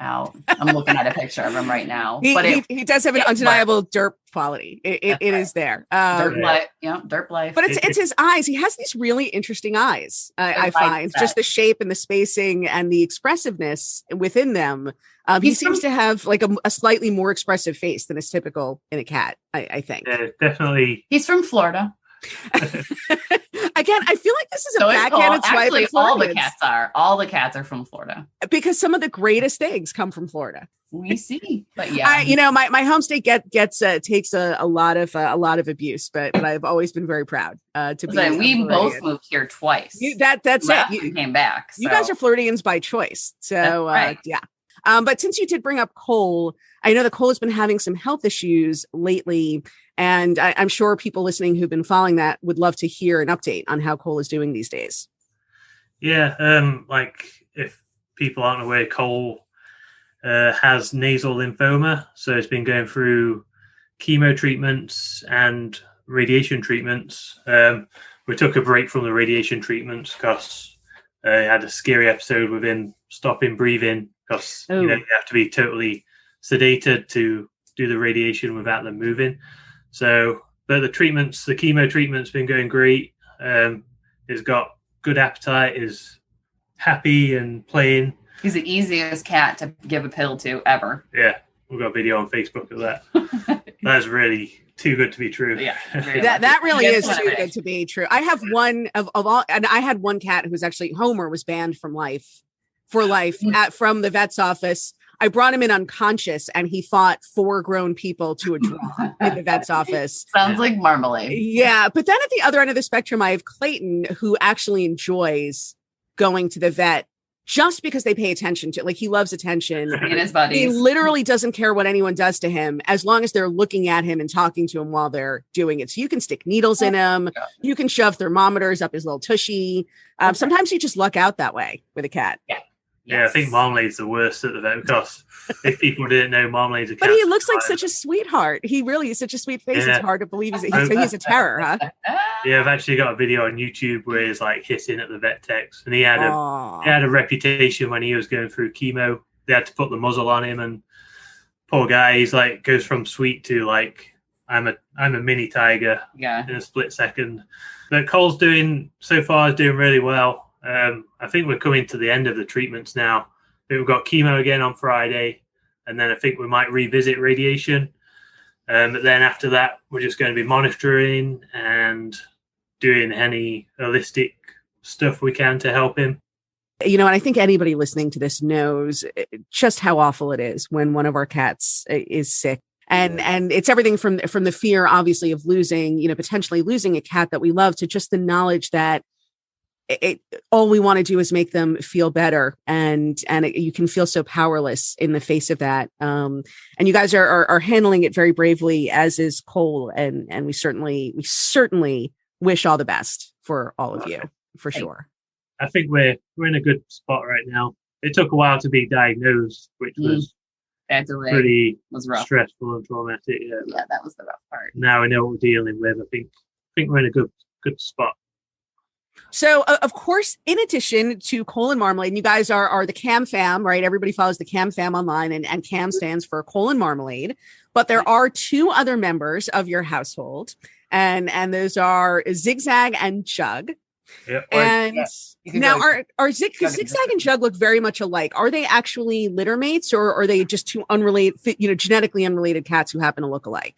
Speaker 3: out. I'm looking at a picture of him right now.
Speaker 1: He does have an undeniable derp quality. It is there.
Speaker 3: Derp life.
Speaker 1: But it's his eyes. He has these really interesting eyes. I find just the shape and the spacing and the expressiveness within them. He seems to have like a slightly more expressive face than is typical in a cat. I think.
Speaker 2: Yeah, definitely.
Speaker 3: He's from Florida.
Speaker 1: Again, I feel like this is a backhanded swipe.
Speaker 3: Actually, all the cats are from Florida,
Speaker 1: because some of the greatest things come from Florida.
Speaker 3: We see, but
Speaker 1: my home state takes a lot of abuse, but I've always been very proud to be.
Speaker 3: We both moved here twice.
Speaker 1: That's it.
Speaker 3: You came back. So.
Speaker 1: You guys are Floridians by choice, so right. Yeah. But since you did bring up Cole, I know that Cole has been having some health issues lately, and I'm sure people listening who've been following that would love to hear an update on how Cole is doing these days.
Speaker 2: Yeah, like if people aren't aware, Cole has nasal lymphoma, so he's been going through chemo treatments and radiation treatments. We took a break from the radiation treatments because I had a scary episode with him stopping breathing because you have to be totally sedated to do the radiation without them moving. So, but the chemo treatment's been going great. He's got good appetite, is happy and playing.
Speaker 3: He's the easiest cat to give a pill to ever.
Speaker 2: Yeah, we've got a video on Facebook of that. That's really too good to be true.
Speaker 3: Yeah,
Speaker 1: that really is too good to be true. I have one of all, and I had one cat who was actually Homer was banned from life from the vet's office. I brought him in unconscious, and he fought 4 grown people to a draw in the vet's office.
Speaker 3: Sounds like Marmalade.
Speaker 1: Yeah, but then at the other end of the spectrum, I have Clayton, who actually enjoys going to the vet just because they pay attention to, like, he loves attention.
Speaker 3: And his buddies.
Speaker 1: He literally doesn't care what anyone does to him as long as they're looking at him and talking to him while they're doing it. So you can stick needles in him. You can shove thermometers up his little tushy. Sometimes you just luck out that way with a cat.
Speaker 3: Yeah.
Speaker 2: Yeah, I think Marmalade's the worst at the vet because if people didn't know Marmalade's a cat.
Speaker 1: But he looks like such a sweetheart. He really is such a sweet face. Yeah. It's hard to believe he's a terror, huh?
Speaker 2: Yeah, I've actually got a video on YouTube where he's like hissing at the vet techs, and he had a reputation when he was going through chemo. They had to put the muzzle on him, and poor guy, he's like goes from sweet to like I'm a mini tiger in a split second. But Cole's doing really well. I think we're coming to the end of the treatments now. We've got chemo again on Friday, and then I think we might revisit radiation. But then after that, we're just going to be monitoring and doing any holistic stuff we can to help him.
Speaker 1: You know, and I think anybody listening to this knows just how awful it is when one of our cats is sick. And it's everything from the fear, obviously, of potentially losing a cat that we love, to just the knowledge that all we want to do is make them feel better, and you can feel so powerless in the face of that. And you guys are handling it very bravely, as is Cole, and we certainly wish all the best for all of you, for sure.
Speaker 2: I think we're in a good spot right now. It took a while to be diagnosed, which was pretty stressful and traumatic.
Speaker 3: Yeah, that was the rough part.
Speaker 2: Now we know what we're dealing with. I think we're in a good spot.
Speaker 1: So, of course, in addition to Cole and Marmalade, and you guys are the Cam fam, right? Everybody follows the Cam fam online, and Cam stands for Cole and Marmalade. But there are 2 other members of your household, and those are Zigzag and Jug.
Speaker 2: Yeah,
Speaker 1: and now are Zigzag and Jug look very much alike. Are they actually litter mates, or are they just 2 unrelated, genetically unrelated cats who happen to look alike?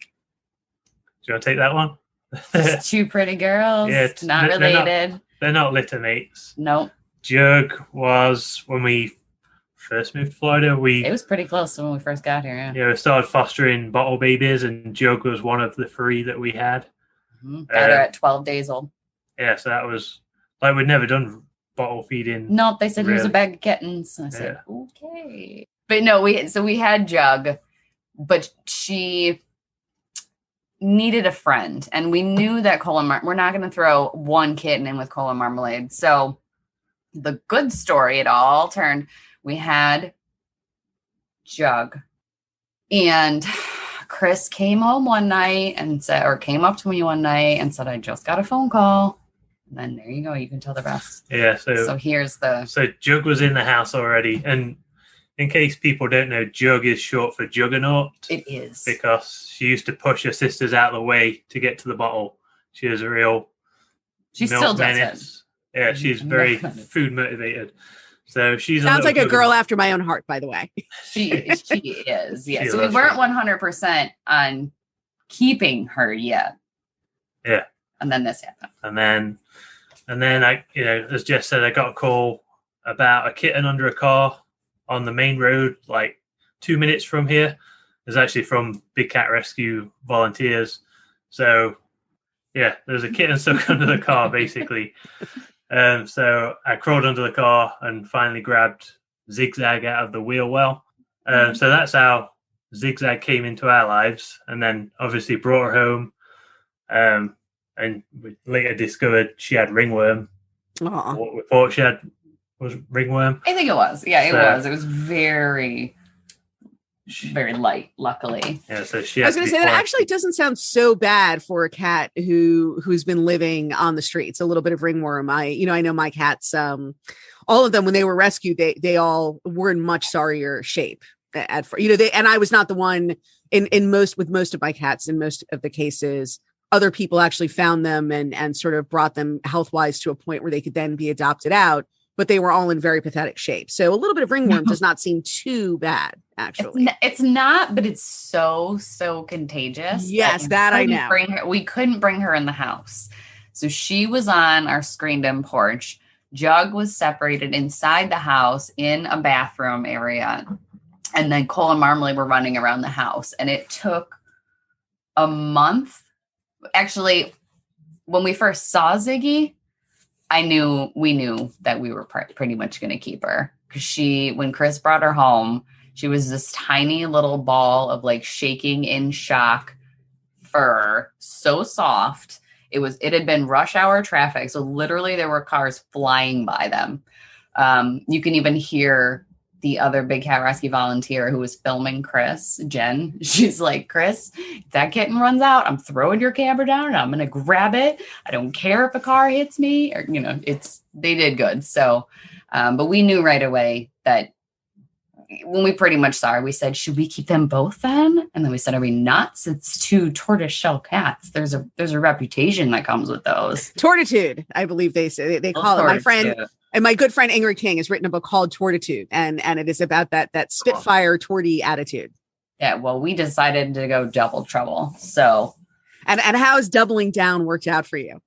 Speaker 2: Do you want to take that one?
Speaker 3: Just 2 pretty girls, not related.
Speaker 2: They're not litter mates.
Speaker 3: Nope.
Speaker 2: Jug was, when we first moved to Florida,
Speaker 3: it was pretty close to when we first got here.
Speaker 2: Yeah, we started fostering bottle babies, and Jug was one of the 3 that we had.
Speaker 3: Mm-hmm. Got her at 12 days old.
Speaker 2: Yeah, so that was like we'd never done bottle feeding.
Speaker 3: No, they said here's a bag of kittens. And I said, okay. But no, we had Jug, but she needed a friend, and we knew that we're not going to throw one kitten in with Cole and Marmalade. So the good story, it all turned, we had Jug, and Chris came home one night came up to me one night and said, I just got a phone call. And then there you go, you can tell the rest.
Speaker 2: Yeah,
Speaker 3: so here's
Speaker 2: so Jug was in the house already, and in case people don't know, Jug is short for Juggernaut.
Speaker 3: It is.
Speaker 2: Because she used to push her sisters out of the way to get to the bottle. She is a real
Speaker 3: She still does it.
Speaker 2: Yeah, she's very food motivated. So she's
Speaker 1: sounds like a girl after my own heart, by the way.
Speaker 3: She is, yeah. So we weren't 100% on keeping her yet.
Speaker 2: Yeah.
Speaker 3: And then this happened.
Speaker 2: And then I, as Jess said, I got a call about a kitten under a car on the main road, like 2 minutes from here. It's actually from Big Cat Rescue volunteers. So, yeah, there's a kitten stuck under the car, basically. So I crawled under the car and finally grabbed Zigzag out of the wheel well. So that's how Zigzag came into our lives, and then obviously brought her home. And we later discovered she had ringworm. What we thought she had was ringworm.
Speaker 3: I think it was. Yeah, it was. It was very very light, luckily.
Speaker 2: Yeah, so she.
Speaker 1: I was going to say that actually doesn't sound so bad for a cat who's been living on the streets. A little bit of ringworm. I know my cats. All of them when they were rescued, they all were in much sorrier shape. And I was not the one in most of my cats. In most of the cases, other people actually found them and sort of brought them health-wise to a point where they could then be adopted out. But they were all in very pathetic shape. So a little bit of ringworm does not seem too bad, actually.
Speaker 3: It's not, but it's so contagious.
Speaker 1: Yes, that I know.
Speaker 3: We couldn't bring her in the house. So she was on our screened-in porch. Jug was separated inside the house in a bathroom area. And then Cole and Marmalade were running around the house. And it took a month. Actually, when we first saw Ziggy, we knew that we were pretty much going to keep her. Because when Chris brought her home, she was this tiny little ball of like shaking in shock fur. So soft. It had been rush hour traffic. So literally there were cars flying by them. You can even hear the other big cat rescue volunteer who was filming Chris, Jen. She's like, Chris, if that kitten runs out, I'm throwing your camera down and I'm going to grab it. I don't care if a car hits me or, they did good. So, but we knew right away that when we pretty much saw her, we said, should we keep them both then? And then we said, are we nuts? It's 2 tortoise-shell cats. There's a reputation that comes with those.
Speaker 1: Tortitude, I believe they say they call it. My friend and my good friend Ingrid King has written a book called Tortitude, and it is about that Spitfire tortie attitude.
Speaker 3: Yeah, well, we decided to go double trouble. So,
Speaker 1: and how has doubling down worked out for you?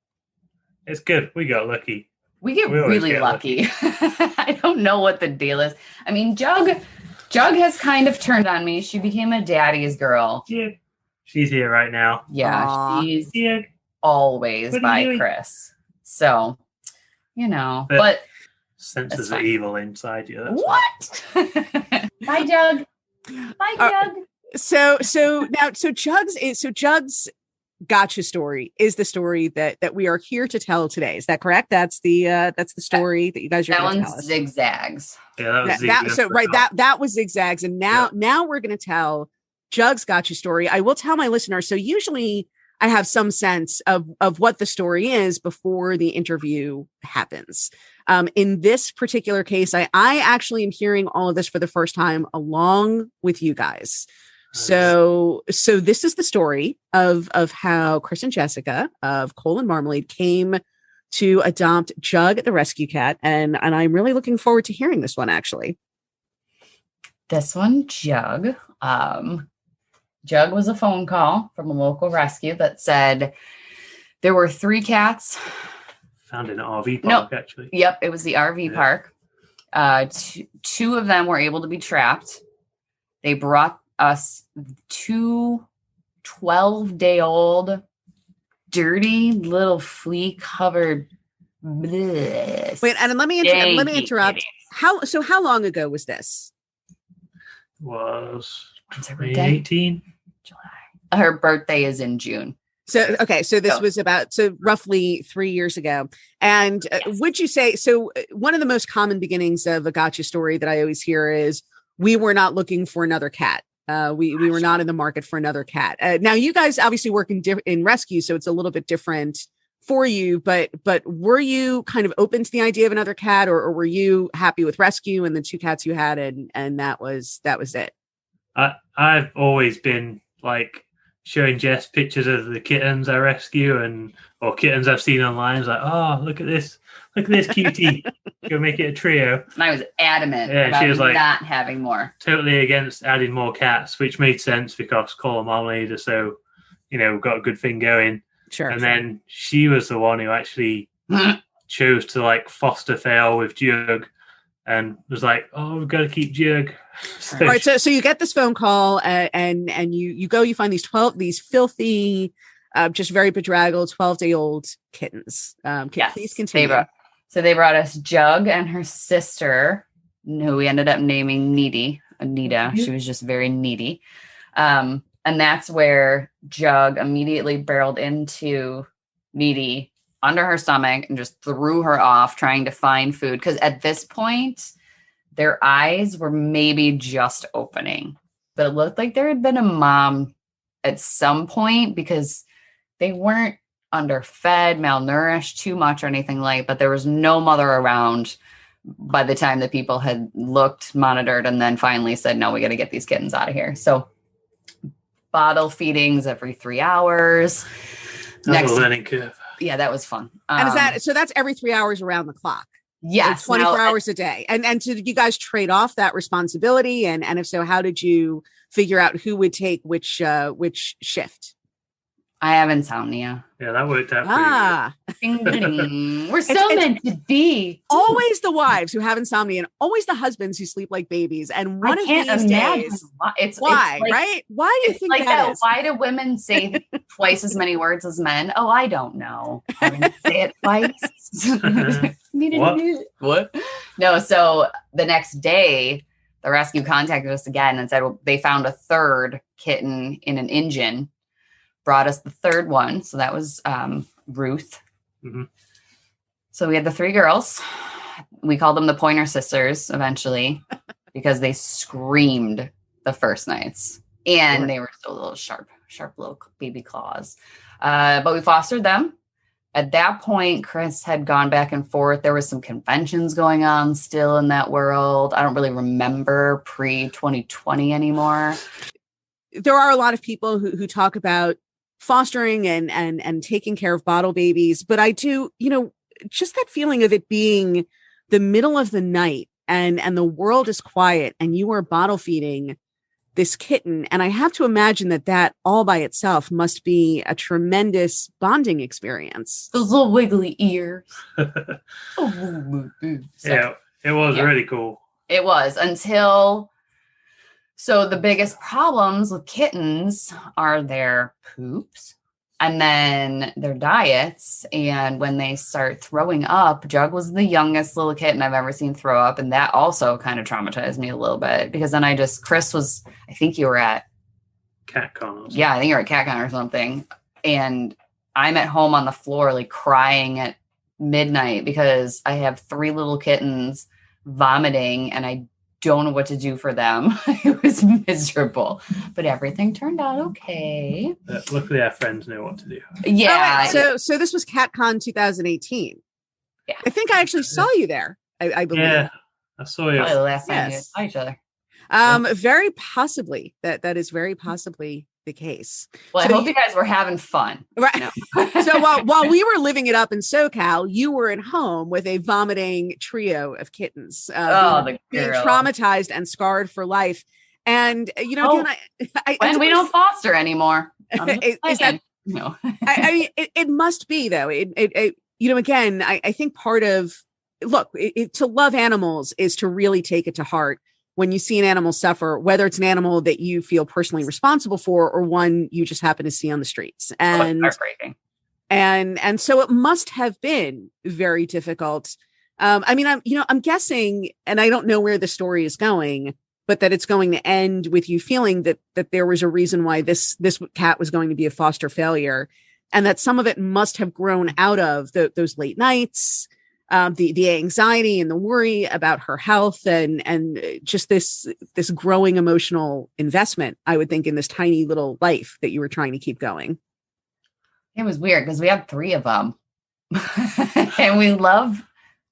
Speaker 2: It's good. We got lucky.
Speaker 3: We get really lucky. I don't know what the deal is. I mean, Jug has kind of turned on me. She became a daddy's girl.
Speaker 2: Yeah. She's here right now.
Speaker 3: Yeah, aww. She's always by Chris. So, but
Speaker 2: senses of evil inside you.
Speaker 3: What? Bye, Jug. Bye, Jug.
Speaker 1: So Jug's gotcha story is the story that we are here to tell today. Is that correct? That's the story that you guys are going to tell us.
Speaker 3: Zigzags.
Speaker 2: Yeah, that was zigzags.
Speaker 1: That was zigzags, and now we're going to tell Jug's gotcha story. I will tell my listeners. So usually I have some sense of what the story is before the interview happens. In this particular case, I actually am hearing all of this for the first time along with you guys. So this is the story of how Chris and Jessica of Cole and Marmalade came to adopt Jug, the rescue cat. And I'm really looking forward to hearing this one, actually.
Speaker 3: This one, Jug. Jug was a phone call from a local rescue that said there were 3 cats.
Speaker 2: Found in an RV park, actually.
Speaker 3: Yep, it was the RV park. 2 of them were able to be trapped. They brought us 2 12-day-old, dirty little flea-covered.
Speaker 1: Wait, and let me interrupt. How long ago was this?
Speaker 2: Was 2018.
Speaker 3: July. Her birthday is in June.
Speaker 1: So this was about roughly 3 years ago. And yes. Would you say one of the most common beginnings of a gotcha story that I always hear is we were not looking for another cat. We were not in the market for another cat. Now you guys obviously work in rescue, so it's a little bit different for you, but were you kind of open to the idea of another cat, or were you happy with rescue and the 2 cats you had and that was it?
Speaker 2: I've always been like showing Jess pictures of the kittens I rescue or kittens I've seen online. It's like, oh, look at this cutie. Go make it a trio. And
Speaker 3: I was adamant about she was like, not having more.
Speaker 2: Totally against adding more cats, which made sense because Cole and Marmalade are so, got a good thing going.
Speaker 1: Sure.
Speaker 2: And then she was the one who actually chose to like foster fail with Jug and was like, oh, we've got to keep Jug.
Speaker 1: All right. So you get this phone call and you go, you find these filthy, just very bedraggled 12-day-old kittens.
Speaker 3: Yes,
Speaker 1: please continue.
Speaker 3: They brought us Jug and her sister, who we ended up naming Anita. Mm-hmm. She was just very needy. And that's where Jug immediately barreled into Needy under her stomach and just threw her off trying to find food. Because at this point, their eyes were maybe just opening. but it looked like there had been a mom at some point because they weren't underfed, malnourished too much or anything like, but there was no mother around by the time that people had looked, monitored, and then finally said, no, we got to get these kittens out of here. So bottle feedings every 3 hours.
Speaker 2: That's a learning curve.
Speaker 3: Yeah, that was fun.
Speaker 1: And that's every 3 hours around the clock?
Speaker 3: Yes.
Speaker 1: Like 24 hours a day. And so did you guys trade off that responsibility? And if so, how did you figure out who would take which shift?
Speaker 3: I have insomnia.
Speaker 2: Yeah, that worked out pretty
Speaker 3: good. We're so meant to be.
Speaker 1: Always the wives who have insomnia and always the husbands who sleep like babies. And one of these days, why,
Speaker 3: it's
Speaker 1: like, right? Why do you think like that is?
Speaker 3: Why do women say twice as many words as men? Oh, I don't know. I didn't say it twice. What? No, so the next day, the rescue contacted us again and said they found a third kitten in an engine. Brought us the third one. So that was Ruth. Mm-hmm. So we had the 3 girls. We called them the Pointer Sisters eventually because they screamed the first nights. And they were still little sharp little baby claws. But we fostered them. At that point, Chris had gone back and forth. There was some conventions going on still in that world. I don't really remember pre-2020 anymore.
Speaker 1: There are a lot of people who talk about fostering and taking care of bottle babies. But I do, just that feeling of it being the middle of the night and the world is quiet and you are bottle feeding this kitten. And I have to imagine that all by itself must be a tremendous bonding experience.
Speaker 3: Those little wiggly ears.
Speaker 2: Yeah, it was really cool.
Speaker 3: It was until... So the biggest problems with kittens are their poops and then their diets. And when they start throwing up, Jug was the youngest little kitten I've ever seen throw up. And that also kind of traumatized me a little bit because then Chris was, I think you were at
Speaker 2: CatCon.
Speaker 3: Yeah, I think you were at CatCon or something. And I'm at home on the floor, like crying at midnight because I have 3 little kittens vomiting and I don't know what to do for them. It was miserable, but everything turned out okay.
Speaker 2: Luckily, our friends knew what to do.
Speaker 3: Yeah.
Speaker 1: So this was CatCon 2018.
Speaker 3: Yeah.
Speaker 1: I think I actually saw you there. I believe.
Speaker 2: Yeah, I saw you.
Speaker 3: Probably the last time you saw each other.
Speaker 1: Very possibly. That is very possibly the case.
Speaker 3: Well, so I hope you guys were having fun.
Speaker 1: Right. No. So while we were living it up in SoCal, you were at home with a vomiting trio of kittens, being traumatized and scarred for life. And again,
Speaker 3: when we don't foster anymore.
Speaker 1: Is that no? I mean, it must be though. Again, I think part of to love animals is to really take it to heart. When you see an animal suffer, whether it's an animal that you feel personally responsible for or one you just happen to see on the streets. And
Speaker 3: heartbreaking.
Speaker 1: And so it must have been very difficult. I'm guessing, and I don't know where the story is going, but that it's going to end with you feeling that there was a reason why this cat was going to be a foster failure, and that some of it must have grown out of those late nights, the anxiety and the worry about her health and just this growing emotional investment, I would think, in this tiny little life that you were trying to keep going.
Speaker 3: It was weird because we had 3 of them and we love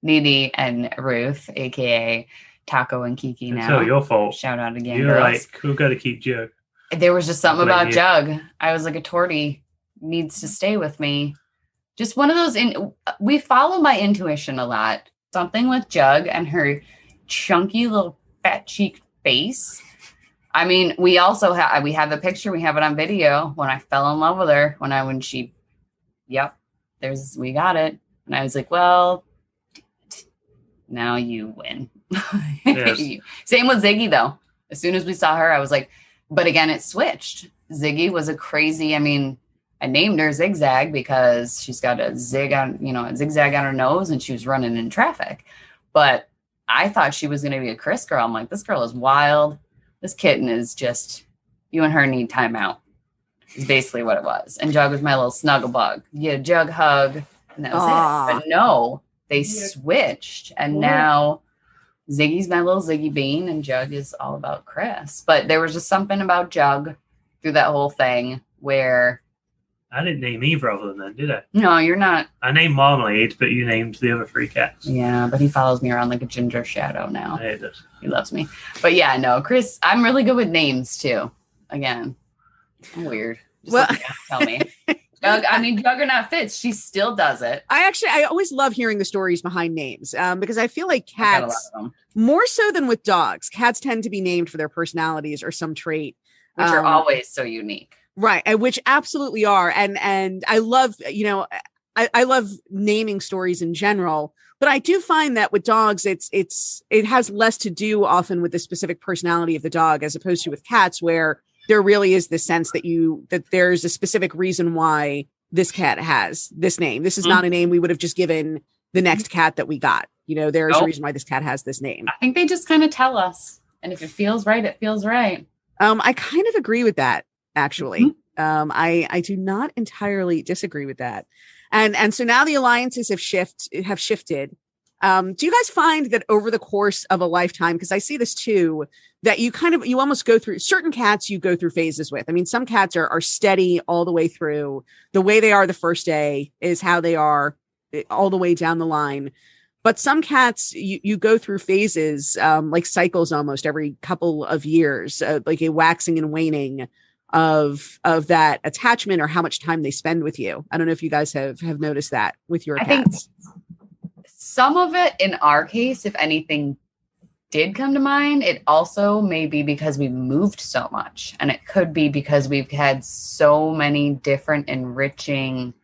Speaker 3: Nene and Ruth, aka Taco and Kiki. Now
Speaker 2: it's all your fault.
Speaker 3: Shout out again.
Speaker 2: You're
Speaker 3: girls.
Speaker 2: like, we've got to keep Jug.
Speaker 3: There was just something about Jug. I was like, a tortie needs to stay with me. Just one of those, we follow my intuition a lot. Something with Jug and her chunky little fat cheek face. I mean, we also have, we have the picture, we have it on video when I fell in love with her, we got it. And I was like, well, now you win. Yes. Same with Ziggy though. As soon as we saw her, I was like, but again, it switched. Ziggy was a crazy, I named her Zigzag because she's got a zigzag on her nose and she was running in traffic. But I thought she was going to be a Chris girl. I'm like, this girl is wild. This kitten is just, you and her need time out. Is basically what it was. And Jug was my little snuggle bug. You get a Jug hug and that was it. But no, they switched. And now Ziggy's my little Ziggy Bean, and Jug is all about Chris. But there was just something about Jug through that whole thing where
Speaker 2: I didn't name either of them then, did I?
Speaker 3: No, you're not.
Speaker 2: I named Marmalade, but you named the other 3 cats.
Speaker 3: Yeah, but he follows me around like a ginger shadow now.
Speaker 2: Yeah, he does.
Speaker 3: He loves me. But yeah, no, Chris, I'm really good with names too. Again, I'm weird. Just tell me. Juggernaut Fitz, she still does it.
Speaker 1: I always love hearing the stories behind names because I feel like cats, more so than with dogs, cats tend to be named for their personalities or some trait.
Speaker 3: Which are always so unique. Right.
Speaker 1: Which absolutely are. And I love, I love naming stories in general, but I do find that with dogs, it has less to do often with the specific personality of the dog, as opposed to with cats, where there really is this sense that there's a specific reason why this cat has this name. This is not a name we would have just given the next cat that we got. There's a reason why this cat has this name.
Speaker 3: I think they just kind of tell us. And if it feels right, it feels right.
Speaker 1: I kind of agree with that, actually. I do not entirely disagree with that. And so now the alliances have shifted. Do you guys find that over the course of a lifetime, because I see this too, that you almost go through certain cats, you go through phases with? I mean, some cats are steady all the way through. The way they are the first day is how they are all the way down the line. But some cats, you go through phases, like cycles almost every couple of years, like a waxing and waning of that attachment or how much time they spend with you. I don't know if you guys have noticed that with your cats.
Speaker 3: Think some of it, in our case, if anything did come to mind, it also may be because we've moved so much. And it could be because we've had so many different enriching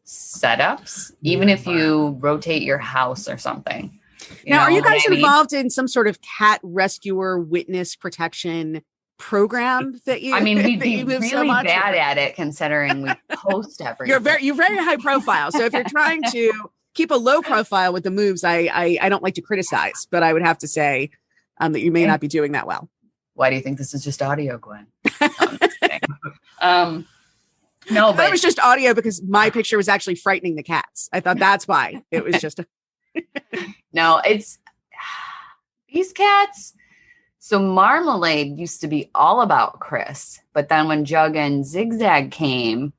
Speaker 3: setups, even if you rotate your house or something.
Speaker 1: Now, are you guys involved in some sort of cat rescuer witness protection program that you?
Speaker 3: I mean, we'd be really bad at it considering we post everything.
Speaker 1: You're very high profile. So if you're trying to keep a low profile with the moves, I don't like to criticize, but I would have to say that you may not be doing that well.
Speaker 3: Why do you think this is just audio, Gwen? No, I'm just kidding. No, but
Speaker 1: it was just audio because my picture was actually frightening the cats. I thought that's why it was just.
Speaker 3: No, it's these cats. So Marmalade used to be all about Chris, but then when Jug and Zigzag came,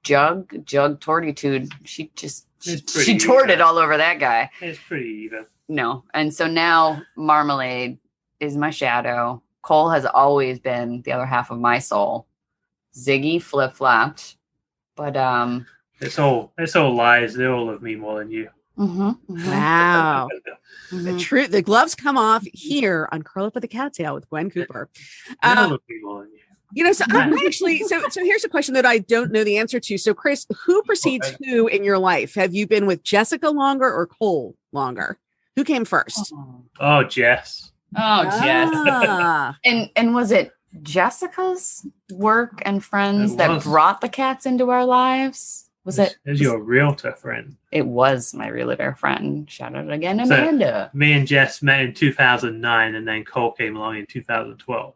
Speaker 3: Jug Tortitude, she torted all over that guy.
Speaker 2: It's pretty even.
Speaker 3: No, and so now Marmalade is my shadow. Cole has always been the other half of my soul. Ziggy flip-flopped, but
Speaker 2: it's all lies. They all love me more than you.
Speaker 1: Wow. The truth, the gloves come off here on Curl Up with a Cat Tail with Gwen Cooper.
Speaker 2: They all love me more than you.
Speaker 1: So I'm actually so here's a question that I don't know the answer to. So Chris, who precedes who in your life? Have you been with Jessica longer or Cole longer? Who came first?
Speaker 2: Oh, Jess.
Speaker 3: Jess. And was it Jessica's work and friends that brought the cats into our lives? Was it?
Speaker 2: It was your realtor friend.
Speaker 3: It was my realtor friend. Shout out again, Amanda.
Speaker 2: So, me and Jess met in 2009, and then Cole came along in 2012.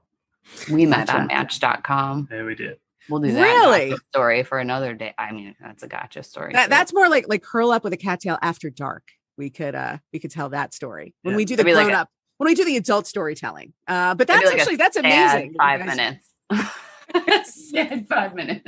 Speaker 3: We met on Match.com.
Speaker 2: Yeah, we did.
Speaker 3: We'll do that gotcha story for another day. I mean, that's a gotcha story.
Speaker 1: That's more like Curl Up with a Cat Tail after dark. We could tell that story when we do the grown up. When we do the adult storytelling, but that's that's amazing.
Speaker 3: 5 minutes. Sad 5 minutes.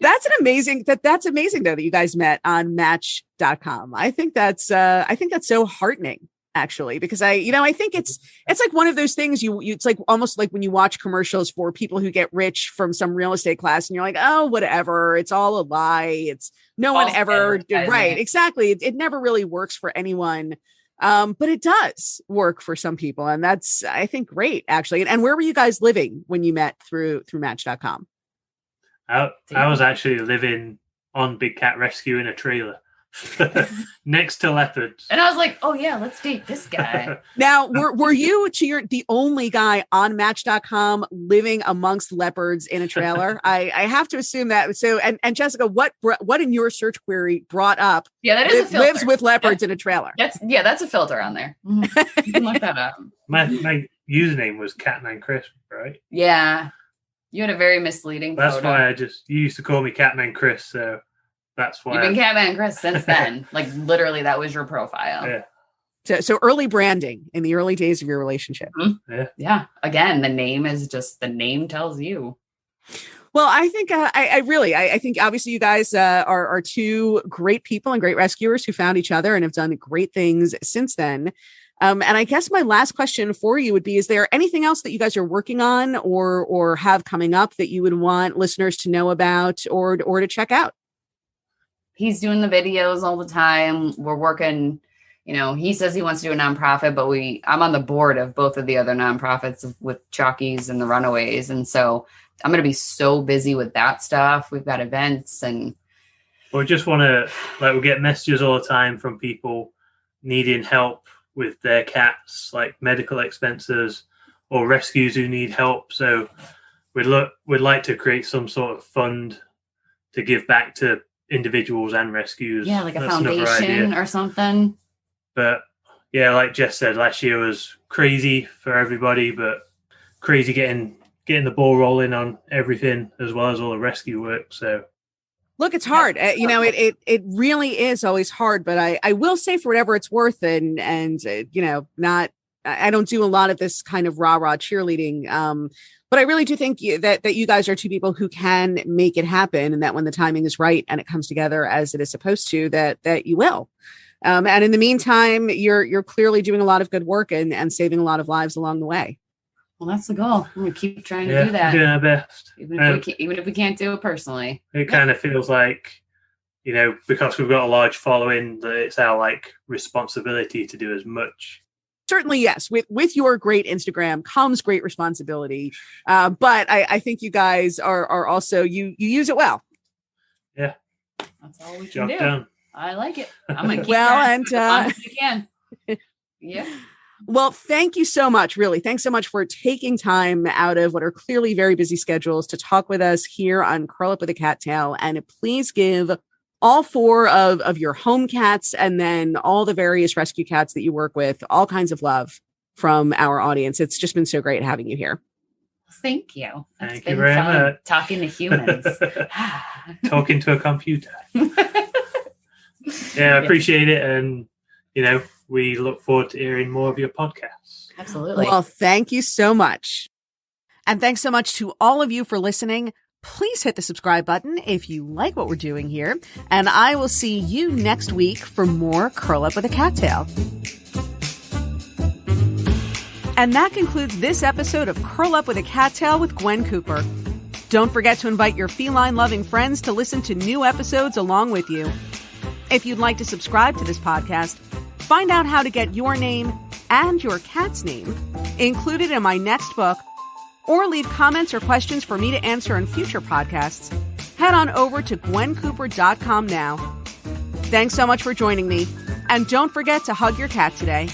Speaker 1: That's amazing though that you guys met on Match.com. I think that's so heartening actually, because I think it's like one of those things it's like almost like when you watch commercials for people who get rich from some real estate class and you're like, oh, whatever, it's all a lie. It's no one ever did right. Exactly. It never really works for anyone. But it does work for some people. And that's, I think, great, actually. And where were you guys living when you met through Match.com?
Speaker 2: I was actually living on Big Cat Rescue in a trailer next to leopards.
Speaker 3: And I was like, oh, yeah, let's date this guy.
Speaker 1: Now, were you the only guy on Match.com living amongst leopards in a trailer? I have to assume that. So, and Jessica, what in your search query brought up?
Speaker 3: Yeah, that is a filter.
Speaker 1: Lives with leopards in a trailer.
Speaker 3: That's a filter on there. You can look that up.
Speaker 2: My username was Catman Chris, right?
Speaker 3: Yeah, you had a very misleading.
Speaker 2: That's
Speaker 3: photo.
Speaker 2: why you used to call me Catman Chris. So that's why
Speaker 3: you've been Catman Chris since then. Like literally, that was your profile.
Speaker 2: Yeah.
Speaker 1: So early branding in the early days of your relationship.
Speaker 3: Mm-hmm. Yeah. Again, the name is just the name tells you.
Speaker 1: Well, I think I think obviously you guys are two great people and great rescuers who found each other and have done great things since then. And I guess my last question for you would be, is there anything else that you guys are working on or have coming up that you would want listeners to know about or to check out?
Speaker 3: He's doing the videos all the time. We're working, he says he wants to do a nonprofit, but I'm on the board of both of the other nonprofits with Chalkies and the Runaways. And so I'm going to be so busy with that stuff. We've got events and.
Speaker 2: We just want to, we get messages all the time from people needing help with their cats, like medical expenses or rescues who need help. So we'd like to create some sort of fund to give back to individuals and rescues.
Speaker 3: Yeah, like a foundation or something.
Speaker 2: But yeah, like Jess said, last year was crazy for everybody, but crazy getting the ball rolling on everything as well as all the rescue work. So
Speaker 1: look, it's hard. It really is always hard, but I will say, for whatever it's worth, and I don't do a lot of this kind of rah-rah cheerleading. But I really do think that you guys are two people who can make it happen, and that when the timing is right and it comes together as it is supposed to, that you will. And in the meantime, you're clearly doing a lot of good work and saving a lot of lives along the way.
Speaker 3: Well, that's the goal. We're going to keep trying to do that.
Speaker 2: Doing our best.
Speaker 3: Even if we can't do it personally.
Speaker 2: It kind of feels like, because we've got a large following, that it's our responsibility to do as much.
Speaker 1: Certainly, yes. With your great Instagram comes great responsibility. But I think you guys are also, you use it well.
Speaker 3: Yeah. That's all we can do.
Speaker 2: Done.
Speaker 3: I like it. I'm going to keep as long as you can. Yeah.
Speaker 1: Well, thank you so much. Really. Thanks so much for taking time out of what are clearly very busy schedules to talk with us here on Curl Up with a Cattail. And please give all four of your home cats and then all the various rescue cats that you work with all kinds of love from our audience. It's just been so great having you here.
Speaker 3: Thank you.
Speaker 2: Thank you very much.
Speaker 3: Talking to humans.
Speaker 2: Talking to a computer. Yeah, I appreciate it. And, we look forward to hearing more of your podcasts.
Speaker 3: Absolutely.
Speaker 1: Well, thank you so much. And thanks so much to all of you for listening. Please hit the subscribe button if you like what we're doing here. And I will see you next week for more Curl Up with a Cattail. And that concludes this episode of Curl Up with a Cattail with Gwen Cooper. Don't forget to invite your feline-loving friends to listen to new episodes along with you. If you'd like to subscribe to this podcast, find out how to get your name and your cat's name included in my next book, or leave comments or questions for me to answer in future podcasts, head on over to gwencooper.com now. Thanks so much for joining me, and don't forget to hug your cat today.